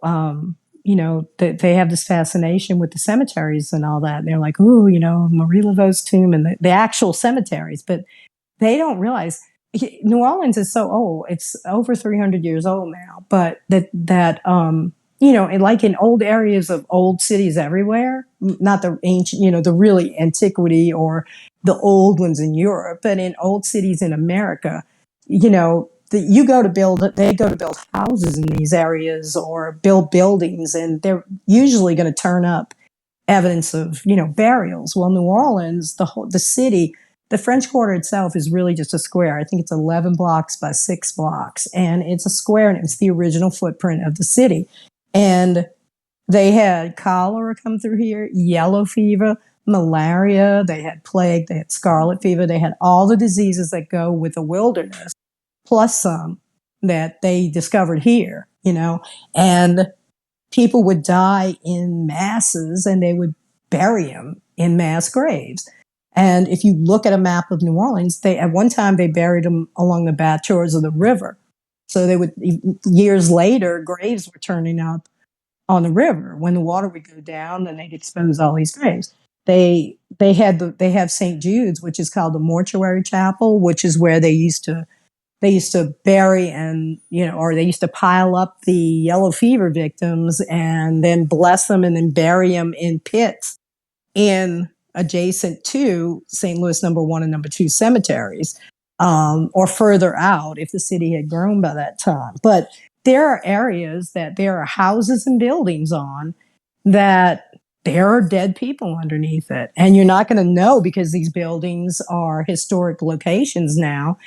They have this fascination with the cemeteries and all that. And they're like, ooh, Marie Laveau's tomb and the actual cemeteries, but they don't realize New Orleans is so old. It's over 300 years old now, but like in old areas of old cities everywhere, not the ancient, the really antiquity or the old ones in Europe, but in old cities in America, they go to build houses in these areas or build buildings, and they're usually going to turn up evidence of, burials. Well, New Orleans, the city, the French Quarter itself is really just a square. I think it's 11 blocks by 6 blocks, and it's a square, and it's the original footprint of the city. And they had cholera come through here, yellow fever, malaria, they had plague, they had scarlet fever, they had all the diseases that go with the wilderness, plus some that they discovered here, and people would die in masses and they would bury them in mass graves. And if you look at a map of New Orleans, at one time they buried them along the back shores of the river. So years later, graves were turning up on the river. When the water would go down, then they'd expose all these graves. They have St. Jude's, which is called the mortuary chapel, which is where they used to bury and, or they used to pile up the yellow fever victims and then bless them and then bury them in pits adjacent to St. Louis number 1 and number 2 cemeteries, or further out if the city had grown by that time. But there are areas that there are houses and buildings on that there are dead people underneath it. And you're not going to know because these buildings are historic locations now.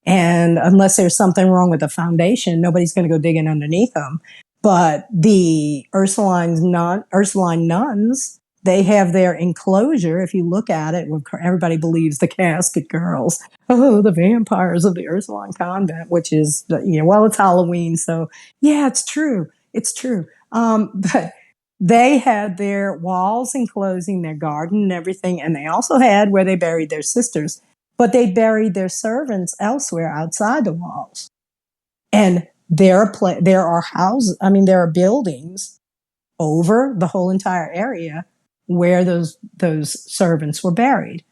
And unless there's something wrong with the foundation, nobody's going to go digging underneath them. But the Ursuline nuns, they have their enclosure. If you look at it, everybody believes the casket girls. Oh, the vampires of the Ursuline convent, which is, it's Halloween. So yeah, it's true. It's true. But they had their walls enclosing their garden and everything. And they also had where they buried their sisters, but they buried their servants elsewhere outside the walls. And there are buildings over the whole entire area where those servants were buried.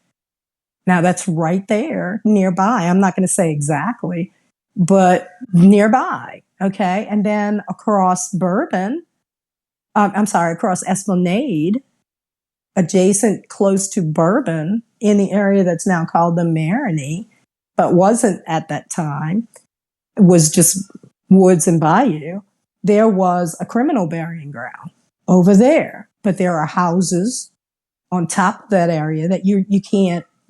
Now that's right there nearby. I'm not going to say exactly, but nearby. Okay. And then across across Esplanade, adjacent close to Bourbon in the area that's now called the Marigny, but wasn't at that time, was just woods and bayou. There was a criminal burying ground over there, but there are houses on top of that area that you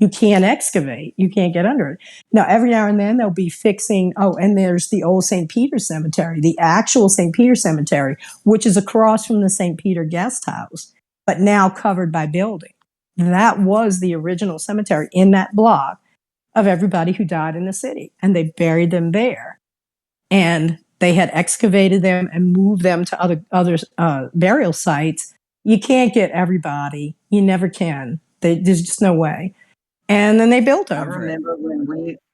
You can't excavate. You can't get under it. Now, every now and then they'll be fixing, and there's the old St. Peter Cemetery, the actual St. Peter Cemetery, which is across from the St. Peter Guest House, but now covered by building. That was the original cemetery in that block of everybody who died in the city, and they buried them there. And they had excavated them and moved them to other burial sites. You can't get everybody. You never can. There's just no way. And then they built over it. I remember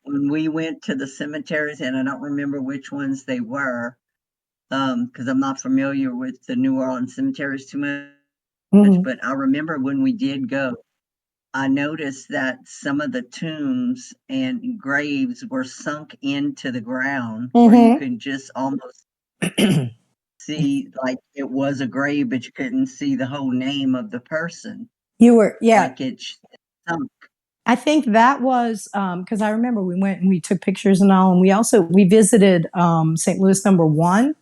when we went to the cemeteries, and I don't remember which ones they were, because I'm not familiar with the New Orleans cemeteries too much. But I remember when we did go, I noticed that some of the tombs and graves were sunk into the ground, where you could just almost see like it was a grave, but you couldn't see the whole name of the person. Like it sunk. I think that was because I remember we went and we took pictures and all, and we visited St. Louis number 1,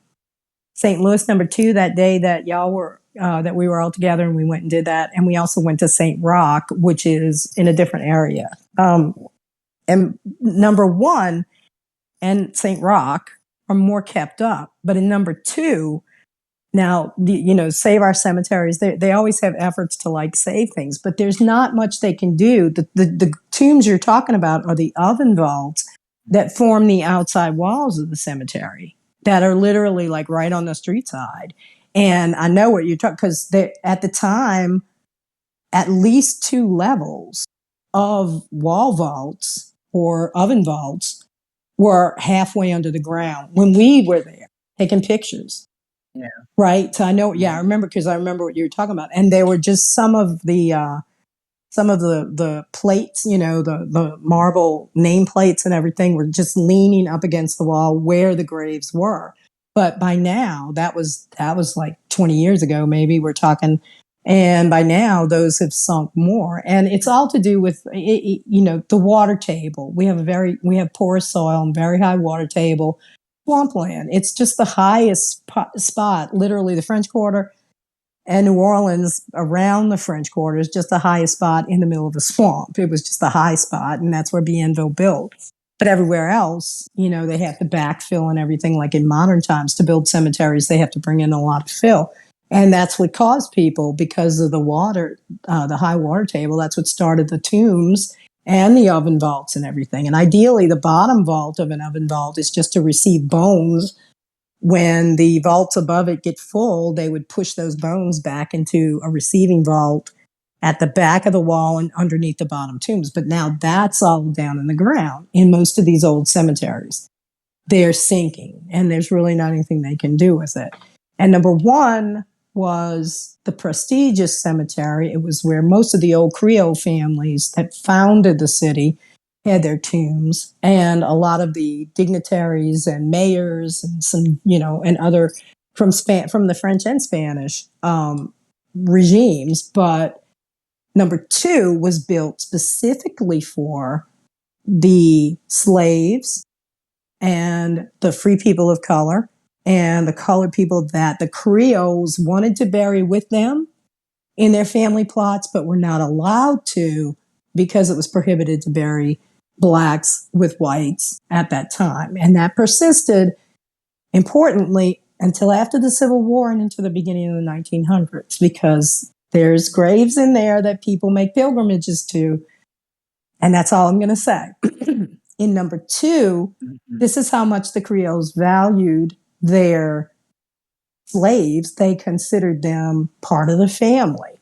St. Louis number 2 that day that y'all were that we were all together, and we went and did that, and we also went to St. Roch, which is in a different area. And number 1 and St. Roch are more kept up, but in number 2. Now, Save Our Cemeteries, they always have efforts to like save things, but there's not much they can do. The tombs you're talking about are the oven vaults that form the outside walls of the cemetery that are literally like right on the street side. And I know what you're talking, because at the time, at least 2 levels of wall vaults or oven vaults were halfway under the ground when we were there taking pictures. Yeah. Right. So I know. Yeah, I remember, because I remember what you were talking about, and they were just some of the plates, the marble nameplates and everything were just leaning up against the wall where the graves were. But by now, that was like 20 years ago, maybe we're talking, and by now those have sunk more, and it's all to do with the water table. We have porous soil and very high water table. Swampland. It's just the highest spot, literally the French Quarter and New Orleans around the French Quarter is just the highest spot in the middle of a swamp. It was just the high spot, and that's where Bienville built. But everywhere else, they have to backfill and everything. Like in modern times, to build cemeteries, they have to bring in a lot of fill. And that's what caused people, because of the water, the high water table, that's what started the tombs and the oven vaults and everything. And ideally, the bottom vault of an oven vault is just to receive bones. When the vaults above it get full, they would push those bones back into a receiving vault at the back of the wall and underneath the bottom tombs. But now that's all down in the ground in most of these old cemeteries. They're sinking, and there's really not anything they can do with it. And number 1 was the prestigious cemetery. It was where most of the old Creole families that founded the city had their tombs, and a lot of the dignitaries and mayors and some, and other from the French and Spanish regimes. But number 2 was built specifically for the slaves and the free people of color and the colored people that the Creoles wanted to bury with them in their family plots, but were not allowed to, because it was prohibited to bury blacks with whites at that time. And that persisted, importantly, until after the Civil War and into the beginning of the 1900s, because there's graves in there that people make pilgrimages to. And that's all I'm going to say. In number 2, this is how much the Creoles valued their slaves. They considered them part of the family.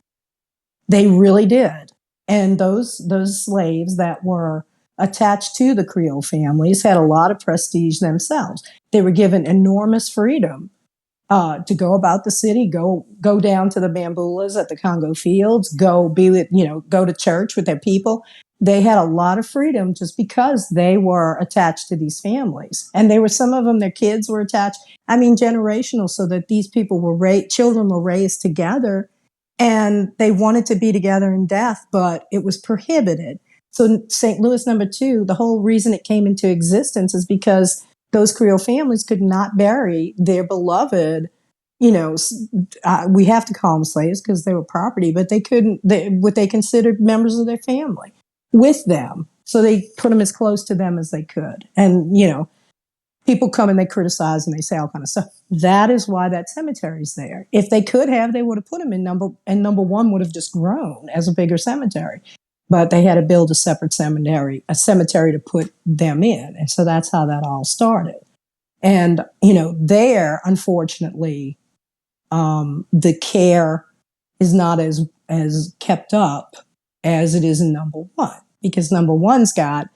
They really did. And those slaves that were attached to the Creole families had a lot of prestige themselves. They were given enormous freedom to go about the city, go down to the bamboulas at the Congo fields, go to church with their people. They had a lot of freedom just because they were attached to these families. And some of them, their kids were attached. I mean, generational, so that these people children were raised together, and they wanted to be together in death, but it was prohibited. So St. Louis number 2, the whole reason it came into existence is because those Creole families could not bury their beloved, we have to call them slaves because they were property, but they couldn't, what they considered members of their family. with them. So they put them as close to them as they could. And, you know, people come and they criticize and they say all kind of stuff. That is why that cemetery's there. If they could have, they would have put them in number one would have just grown as a bigger cemetery. But they had to build a separate cemetery to put them in. And so that's how that all started. And, you know, there, unfortunately, the care is not as kept up as it is in number one, because number one's got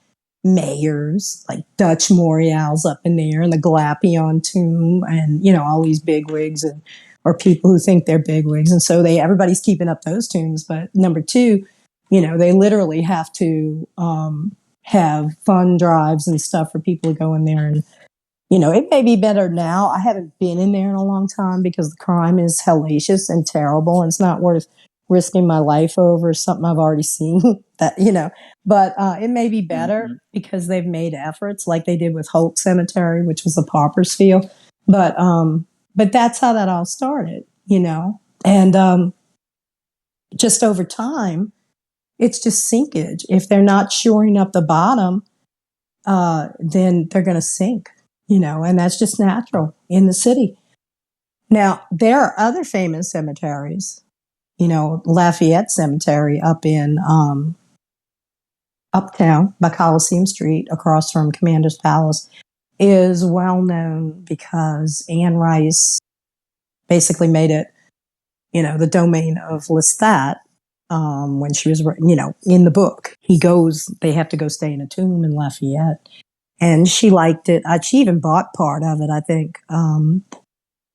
mayors like Dutch Morial's up in there and the Glapion tomb and, you know, all these bigwigs and or people who think they're bigwigs. And so everybody's keeping up those tombs. But number two, you know, they literally have to have fund drives and stuff for people to go in there. And, you know, it may be better now. I haven't been in there in a long time because the crime is hellacious and terrible. And it's not worth risking my life over something I've already seen that, you know, but it may be better because they've made efforts like they did with Holt Cemetery, which was a pauper's field. But that's how that all started, you know, and just over time, it's just sinkage. If they're not shoring up the bottom, then they're going to sink, you know, and that's just natural in the city. Now, there are other famous cemeteries, you know, Lafayette Cemetery up in uptown by Coliseum Street across from Commander's Palace is well known because Anne Rice basically made it, you know, the domain of Lestat. When she was, you know, in the book, they have to go stay in a tomb in Lafayette. And she liked it. She even bought part of it, I think, and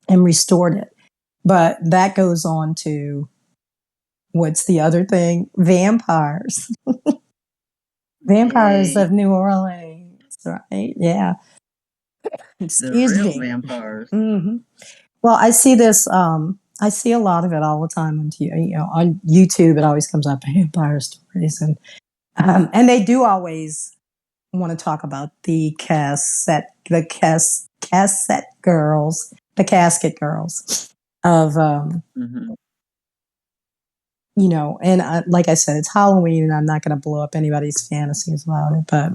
restored it. But that goes on to, what's the other thing? Vampires. Vampires of New Orleans, right? Yeah. Excuse the real me. vampires. Mm-hmm. Well, I see this. I see a lot of it all the time on on YouTube. It always comes up vampire stories, and they do always want to talk about the casket girls of you know. And like I said, it's Halloween, and I'm not going to blow up anybody's fantasies about it, but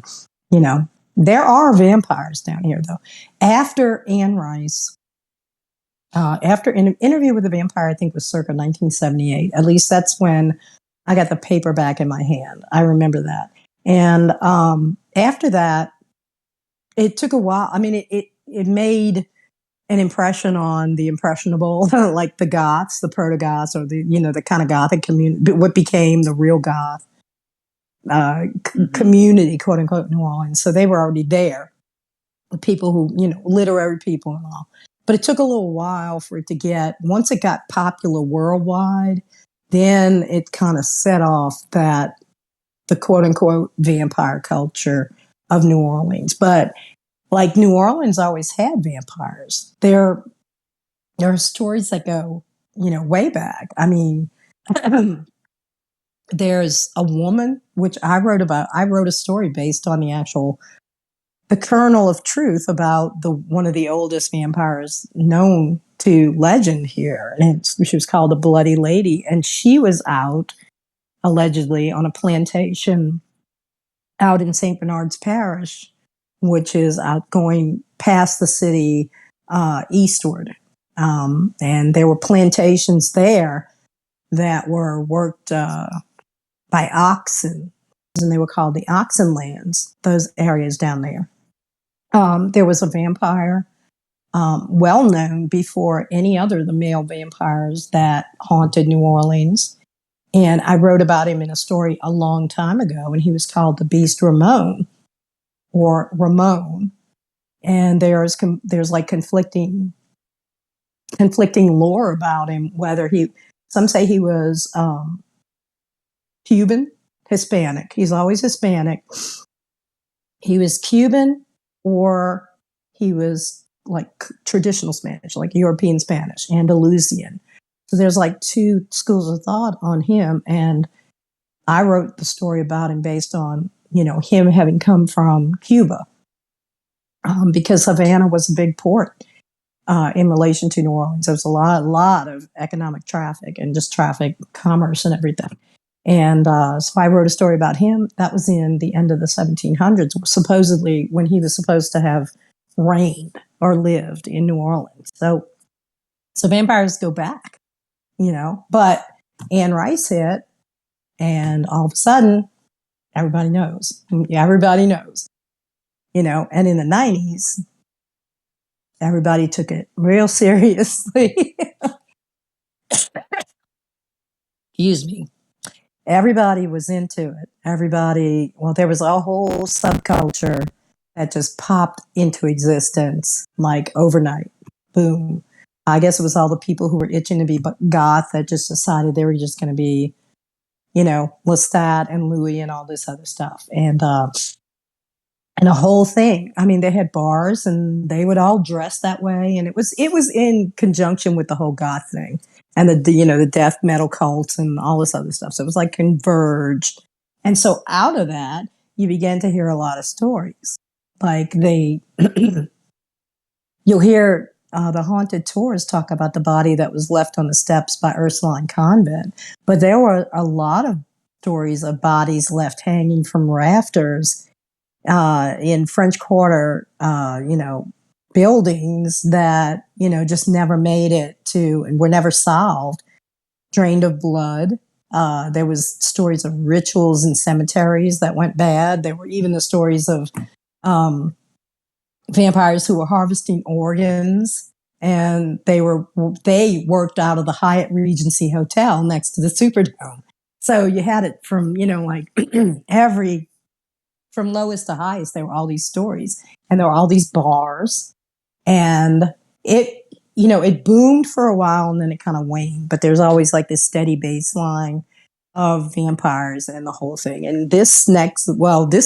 you know, there are vampires down here though. After Anne Rice. After an interview with a vampire, I think was circa 1978. At least that's when I got the paperback in my hand. I remember that. And after that, it took a while. I mean, it made an impression on the impressionable, like the goths, the proto-goths, or the kind of gothic community, what became the real goth community, quote unquote, New Orleans. So they were already there. People who, literary people and all. But it took a little while for it to once it got popular worldwide, then it kind of set off the quote unquote vampire culture of New Orleans. But like New Orleans always had vampires. There are stories that go, way back. I mean, there's a woman, which I wrote about. I wrote a story based on the kernel of truth about one of the oldest vampires known to legend here. And she was called the Bloody Lady. And she was out, allegedly, on a plantation out in St. Bernard's Parish, which is out going past the city eastward. And there were plantations there that were worked by oxen. And they were called the oxen lands, those areas down there. There was a vampire, well known before any other of the male vampires that haunted New Orleans. And I wrote about him in a story a long time ago, and he was called the Beast Ramon, or Ramon. And there's like conflicting lore about him, whether some say he was Cuban, Hispanic. He's always Hispanic. He was Cuban, or he was like traditional Spanish, like European Spanish, Andalusian. So there's like two schools of thought on him. And I wrote the story about him based on, him having come from Cuba, because Havana was a big port in relation to New Orleans. There was a lot of economic traffic and just traffic, commerce and everything. And so I wrote a story about him. That was in the end of the 1700s, supposedly when he was supposed to have reigned or lived in New Orleans. So vampires go back, but Anne Rice hit, and all of a sudden, everybody knows. Everybody knows, and in the 90s, everybody took it real seriously. Excuse me. Everybody was into it. There was a whole subculture that just popped into existence like overnight. Boom. I guess it was all the people who were itching to be goth that just decided they were just going to be, Lestat and Louis and all this other stuff. And the whole thing. I mean, they had bars and they would all dress that way. And it was in conjunction with the whole goth thing and the death metal cults and all this other stuff. So it was like converged. And so out of that, you began to hear a lot of stories. Like you'll hear the haunted tours talk about the body that was left on the steps by Ursuline Convent. But there were a lot of stories of bodies left hanging from rafters in French Quarter, buildings that, just never made it to and were never solved, drained of blood. There was stories of rituals in cemeteries that went bad. There were even the stories of vampires who were harvesting organs, and they worked out of the Hyatt Regency Hotel next to the Superdome. So you had it from, from lowest to highest, there were all these stories and there were all these bars, and it boomed for a while and then it kind of waned, but there's always like this steady baseline of vampires and the whole thing. And this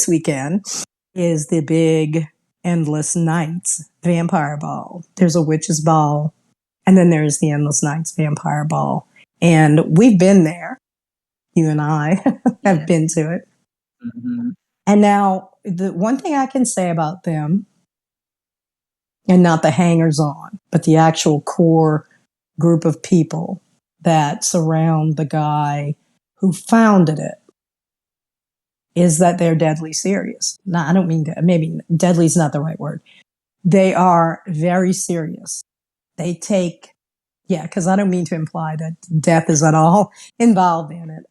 weekend is the big Endless Nights Vampire Ball. There's a witch's ball, and then there's the Endless Nights Vampire Ball. And we've been there. You and I have been to it. Mm-hmm. And now, the one thing I can say about them, and not the hangers on, but the actual core group of people that surround the guy who founded it, is that they're deadly serious. Now, I don't mean that, maybe deadly is not the right word. They are very serious. They take, because I don't mean to imply that death is at all involved in it.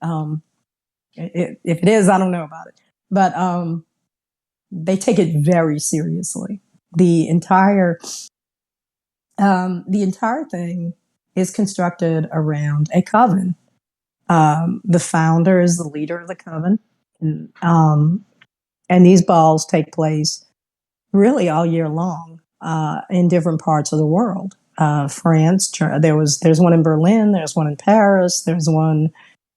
If it is, I don't know about it. But they take it very seriously. The entire thing is constructed around a coven. The founder is the leader of the coven, and these balls take place really all year long in different parts of the world. France, there's one in Berlin, there's one in Paris, there's one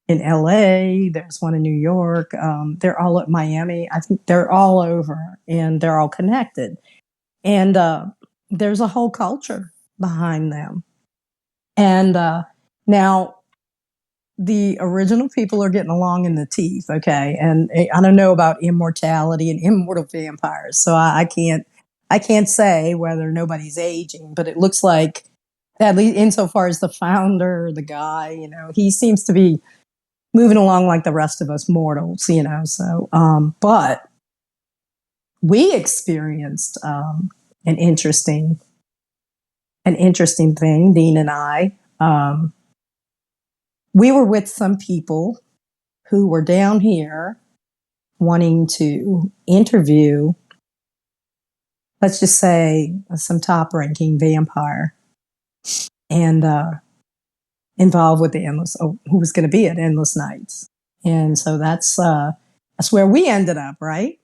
in LA, there's one in New York. They're all at Miami. I think they're all over, and they're all connected. And there's a whole culture behind them. And now the original people are getting along in the teeth, okay? And I don't know about immortality and immortal vampires, so I can't say whether nobody's aging, but it looks like, at least insofar as the founder, the guy, he seems to be moving along like the rest of us mortals, So, but we experienced an interesting thing, Dean and I. We were with some people who were down here wanting to interview, let's just say, some top-ranking vampire, and involved with who was going to be at Endless Nights. And so that's where we ended up, right?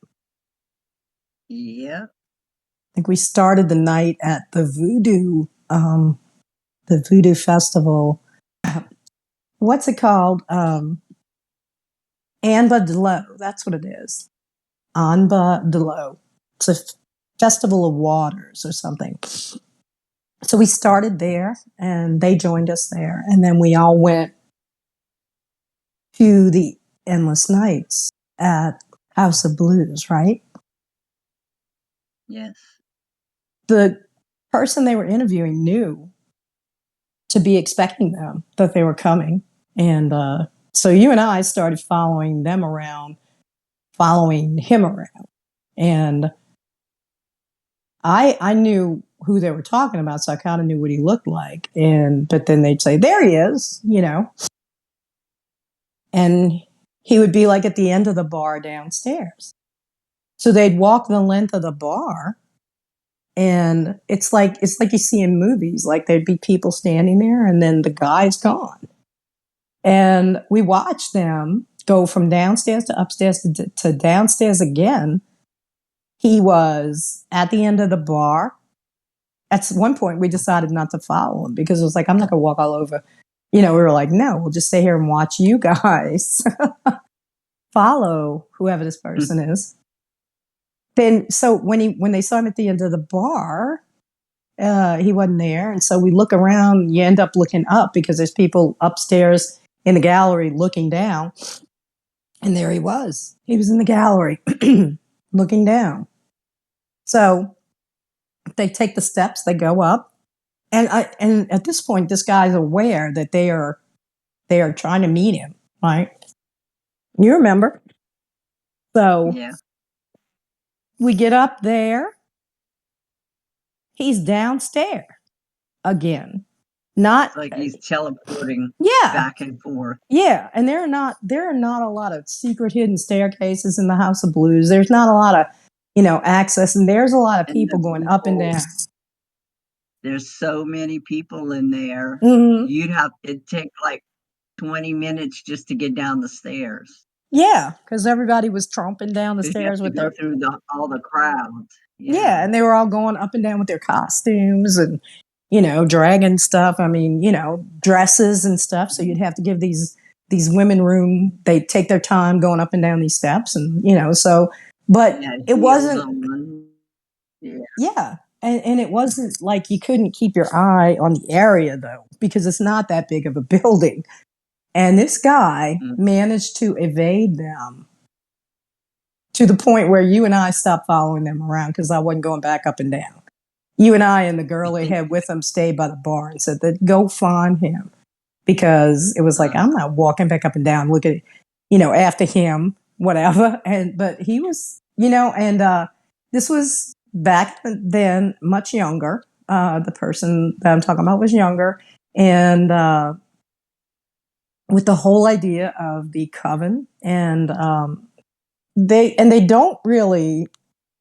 Yeah. I think we started the night at the Voodoo Festival. What's it called? Anba de Lo. That's what it is. Anba de Lo. It's a festival of waters or something. So we started there, and they joined us there. And then we all went to the Endless Nights at House of Blues, right? Yes. The person they were interviewing knew to be expecting them, that they were coming. And So you and I started following them around, following him around. And I knew who they were talking about, so I kind of knew what he looked like. But then they'd say, there he is, and he would be like at the end of the bar downstairs. So they'd walk the length of the bar, and it's like you see in movies, like there'd be people standing there and then the guy's gone. And we watched them go from downstairs to upstairs to downstairs again. He was at the end of the bar. At one point, we decided not to follow him because it was like, I'm not going to walk all over. We were like, no, we'll just stay here and watch you guys follow whoever this person is. Then, so when they saw him at the end of the bar, he wasn't there. And so we look around, you end up looking up because there's people upstairs in the gallery looking down. And there he was. He was in the gallery looking down. So they take the steps, they go up. And at this point, this guy's aware that they are trying to meet him, right? You remember? So yeah. We get up there. He's downstairs again. Not like he's teleporting back and forth. Yeah, and there are not a lot of secret hidden staircases in the House of Blues. There's not a lot of, access, and there's a lot of people going up and down. There's so many people in there. Mm-hmm. It'd take like 20 minutes just to get down the stairs. Yeah, because everybody was tromping down the stairs with go through all the crowds. Yeah, and they were all going up and down with their costumes and dragon stuff. I mean, dresses and stuff. So you'd have to give these women room. They take their time going up and down these steps, and but it wasn't. Yeah, and it wasn't like you couldn't keep your eye on the area though, because it's not that big of a building. And this guy managed to evade them to the point where you and I stopped following them around because I wasn't going back up and down. You and I and the girl they had with them stayed by the bar and said that go find him, because it was like, I'm not walking back up and down looking, after him, whatever. But he was, and this was back then much younger. The person that I'm talking about was younger, and with the whole idea of the coven, and they don't really.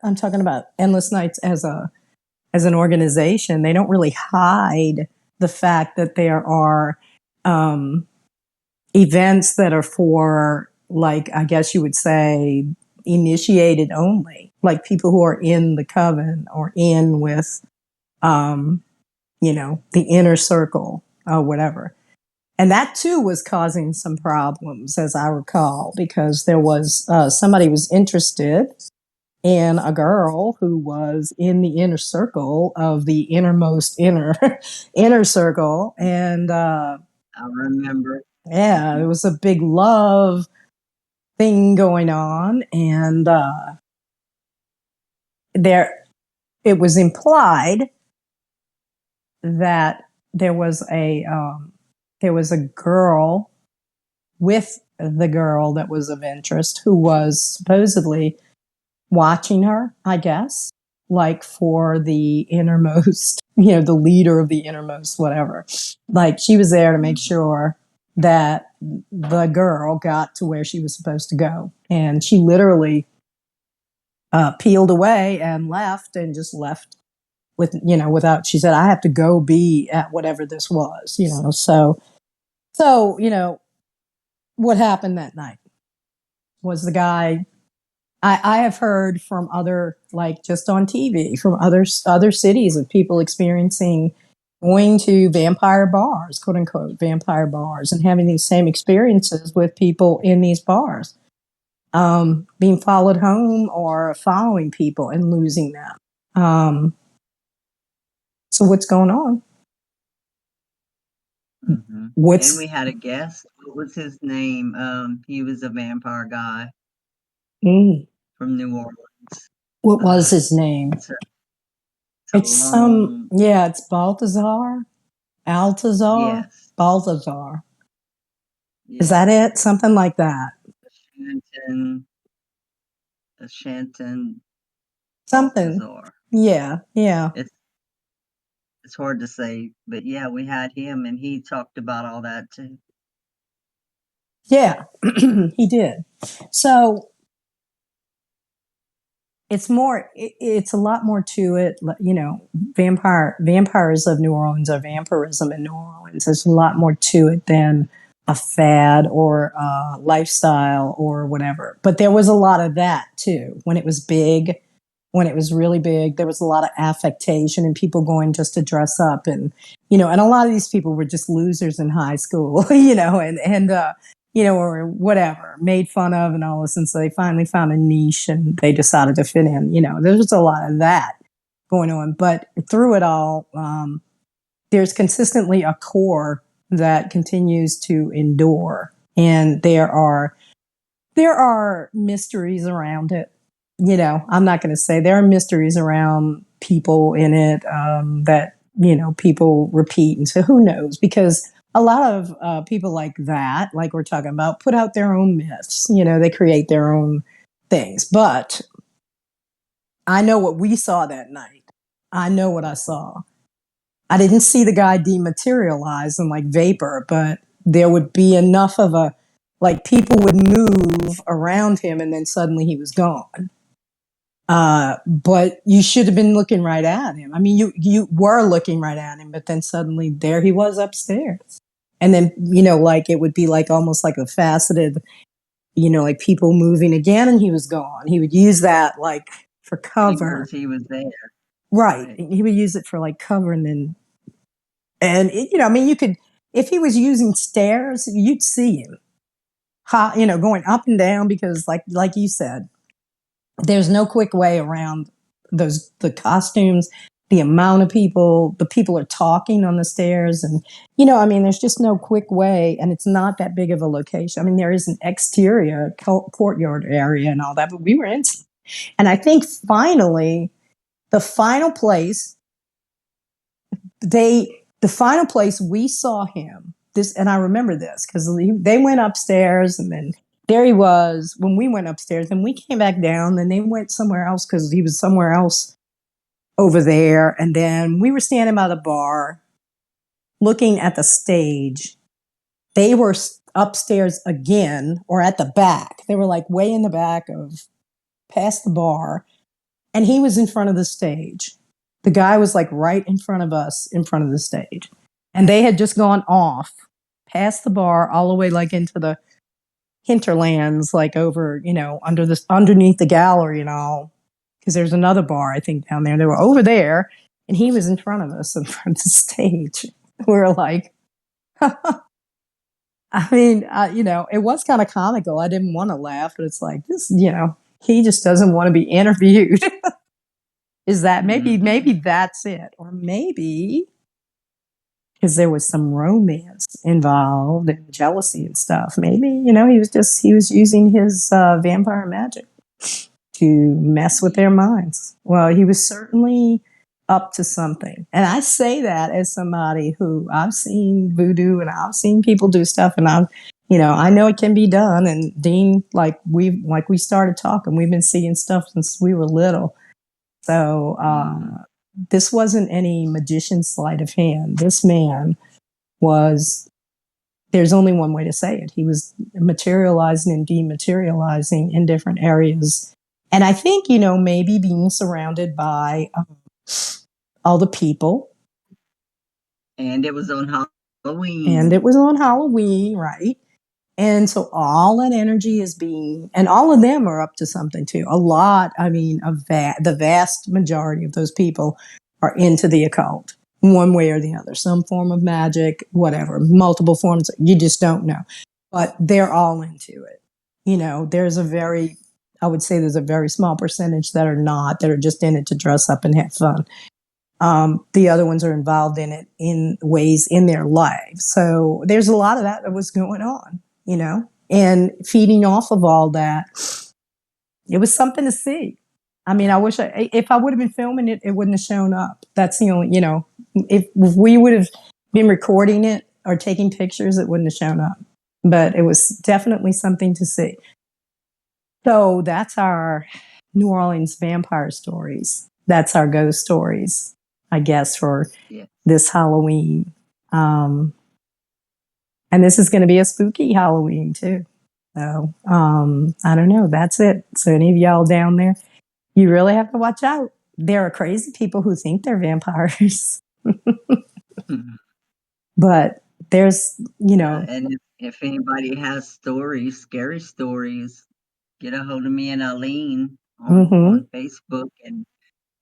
I'm talking about Endless Nights as an organization. They don't really hide the fact that there are events that are for, like, I guess you would say, initiated only, like people who are in the coven or in with, the inner circle or whatever. And that too was causing some problems, as I recall, because there was somebody was interested in a girl who was in the inner circle of the innermost inner circle. And I remember. Yeah, it was a big love thing going on. And it was implied that there was a girl with the girl that was of interest who was supposedly watching her, I guess, like for the innermost, the leader of the innermost, whatever. Like she was there to make sure that the girl got to where she was supposed to go. And she literally peeled away and left, and just left with, without, she said, I have to go be at whatever this was, So, what happened that night was the guy, I have heard from other, like just on TV, from other cities of people experiencing going to vampire bars, quote unquote, vampire bars, and having these same experiences with people in these bars, being followed home or following people and losing them. So what's going on? Mm-hmm. And we had a guest. What was his name? He was a vampire guy from New Orleans. What was his name? It's Balthazar. Yes. Balthazar. Is that it? Something like that. The Shanton Something. Balthazar. Yeah, yeah. It's hard to say, but yeah, we had him and he talked about all that too. Yeah, he did. So it's a lot more to it. You know, vampires of New Orleans, or vampirism in New Orleans. There's a lot more to it than a fad or a lifestyle or whatever. But there was a lot of that too. When it was big, when it was really big, there was a lot of affectation and people going just to dress up, and and a lot of these people were just losers in high school, or whatever, made fun of and all this. And so they finally found a niche and they decided to fit in. There was a lot of that going on. But through it all, there's consistently a core that continues to endure. And there are mysteries around it. I'm not going to say there are mysteries around people in it that, people repeat. And so who knows? Because a lot of people like that, like we're talking about, put out their own myths. They create their own things. But I know what we saw that night. I know what I saw. I didn't see the guy dematerialize and like vapor, but there would be enough of like people would move around him and then suddenly he was gone. But you should have been looking right at him. I mean, you were looking right at him, but then suddenly there he was upstairs. And then, like it would be like almost like a faceted, like people moving again and he was gone. He would use that like for cover. He was there. Right. He would use it for like cover I mean, you could, if he was using stairs, you'd see him, going up and down because like you said, there's no quick way around the costumes, the amount of people, the people are talking on the stairs. And, I mean, there's just no quick way. And it's not that big of a location. I mean, there is an exterior courtyard area and all that, but we were in. And I think finally, the final place we saw him, and I remember this because they went upstairs and then there he was when we went upstairs, and we came back down, then they went somewhere else because he was somewhere else over there. And then we were standing by the bar looking at the stage. They were upstairs again, or at the back. They were like way in the back of past the bar, and he was in front of the stage. The guy was like right in front of us, in front of the stage. And they had just gone off past the bar all the way like into the hinterlands, like over, underneath the gallery and all. Because there's another bar, I think, down there. They were over there, and he was in front of us, in front of the stage. We were like, I mean, it was kind of comical. I didn't want to laugh, but it's like this, he just doesn't want to be interviewed. Is that maybe that's it? Or maybe because there was some romance involved and jealousy and stuff. Maybe, he was using his vampire magic to mess with their minds. Well, he was certainly up to something. And I say that as somebody who I've seen voodoo and I've seen people do stuff, and I know it can be done. And Dean, we started talking, we've been seeing stuff since we were little. So this wasn't any magician's sleight of hand. This man there's only one way to say it. He was materializing and dematerializing in different areas. And I think, maybe being surrounded by all the people. And it was on Halloween. Right? And so all that energy is and all of them are up to something too. A lot, I mean, the vast majority of those people are into the occult, one way or the other, some form of magic, whatever, multiple forms. You just don't know, but they're all into it. There's a very small percentage that are just in it to dress up and have fun. The other ones are involved in it in ways in their lives. So there's a lot of that was going on. And feeding off of all that, it was something to see. I mean, I wish if I would have been filming it, it wouldn't have shown up. That's the only, if we would have been recording it or taking pictures, it wouldn't have shown up. but it was definitely something to see. So that's our New Orleans vampire stories. That's our ghost stories, I guess, for this Halloween. And this is going to be a spooky Halloween too. So I don't know. That's it. So any of y'all down there, you really have to watch out. There are crazy people who think they're vampires. But there's, and if anybody has stories, scary stories, get a hold of me and Alyne on Facebook and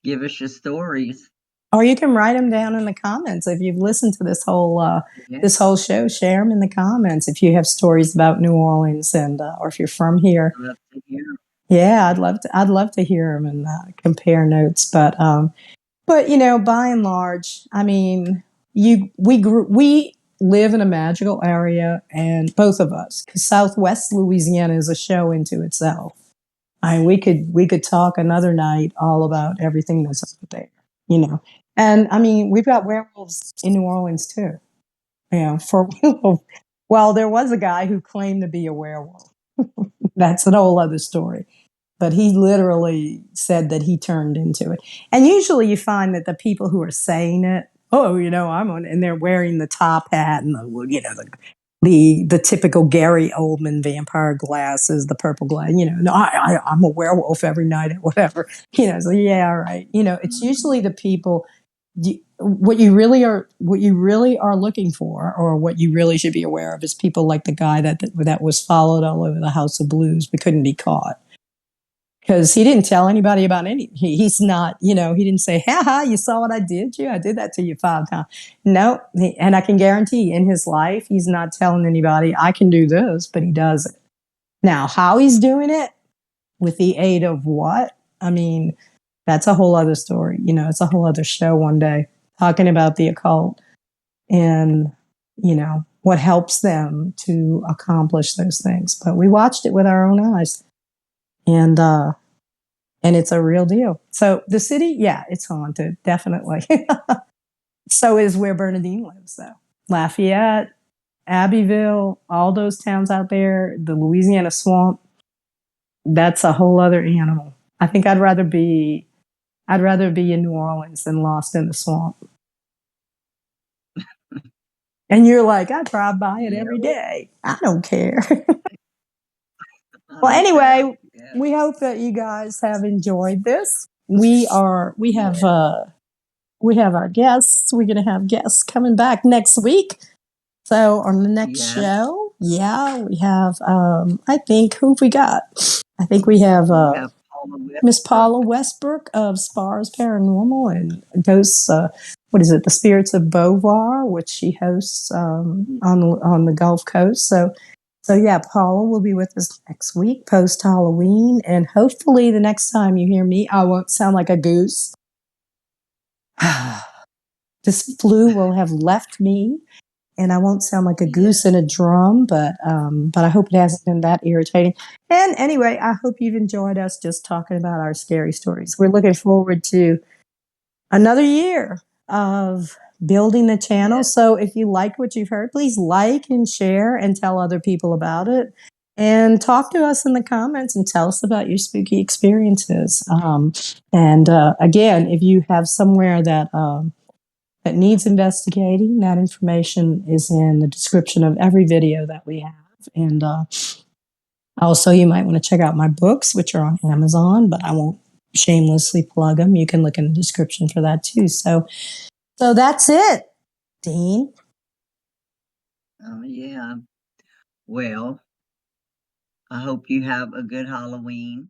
give us your stories. Or you can write them down in the comments. If you've listened to this whole show, share them in the comments. If you have stories about New Orleans and or if you're from here, I'd love to hear them. Yeah, I'd love to hear them and compare notes. But by and large, I mean, we live in a magical area, and both of us, because Southwest Louisiana is a show into itself. I mean, we could talk another night all about everything that's up there, And I mean, we've got werewolves in New Orleans too. Well, there was a guy who claimed to be a werewolf. That's an whole other story. But he literally said that he turned into it. And usually you find that the people who are saying it, I'm on, and they're wearing the top hat and the typical Gary Oldman vampire glasses, the purple glass, no, I'm a werewolf every night or whatever, so yeah, all right. It's usually the people, what you really are looking for, or what you really should be aware of, is people like the guy that was followed all over the House of Blues but couldn't be caught. Because he didn't tell anybody about he's not, he didn't say, ha, you saw what I did to you? I did that to you 5 times. No, and I can guarantee in his life, he's not telling anybody, I can do this, but he does it. Now, how he's doing it, with the aid of what? I mean, that's a whole other story. It's a whole other show one day, talking about the occult and, what helps them to accomplish those things. But we watched it with our own eyes. And it's a real deal. So the city, yeah, it's haunted, definitely. So is where Bernadine lives, though. Lafayette, Abbeville, all those towns out there, the Louisiana swamp, that's a whole other animal. I think I'd rather be in New Orleans than lost in the swamp. And you're like, I drive by it every day. I don't care. Well, anyway, we hope that you guys have enjoyed this. We have our guests. We're going to have guests coming back next week. So on the next show, we have, I think, who have we got? I think we have Miss Paula Westbrook of Spars Paranormal and Ghosts, the Spirits of Beauvoir, which she hosts on the Gulf Coast. So yeah, Paula will be with us next week, post Halloween, and hopefully the next time you hear me, I won't sound like a goose. This flu will have left me, and I won't sound like a goose in a drum, but I hope it hasn't been that irritating. And anyway, I hope you've enjoyed us just talking about our scary stories. We're looking forward to another year of building the channel. So if you like what you've heard, please like and share and tell other people about it. And talk to us in the comments and tell us about your spooky experiences. Again, if you have somewhere that needs investigating, that information is in the description of every video that we have. And also, you might want to check out my books, which are on Amazon, but I won't shamelessly plug them. You can look in the description for that too. So that's it, Dean. Oh, yeah. Well, I hope you have a good Halloween.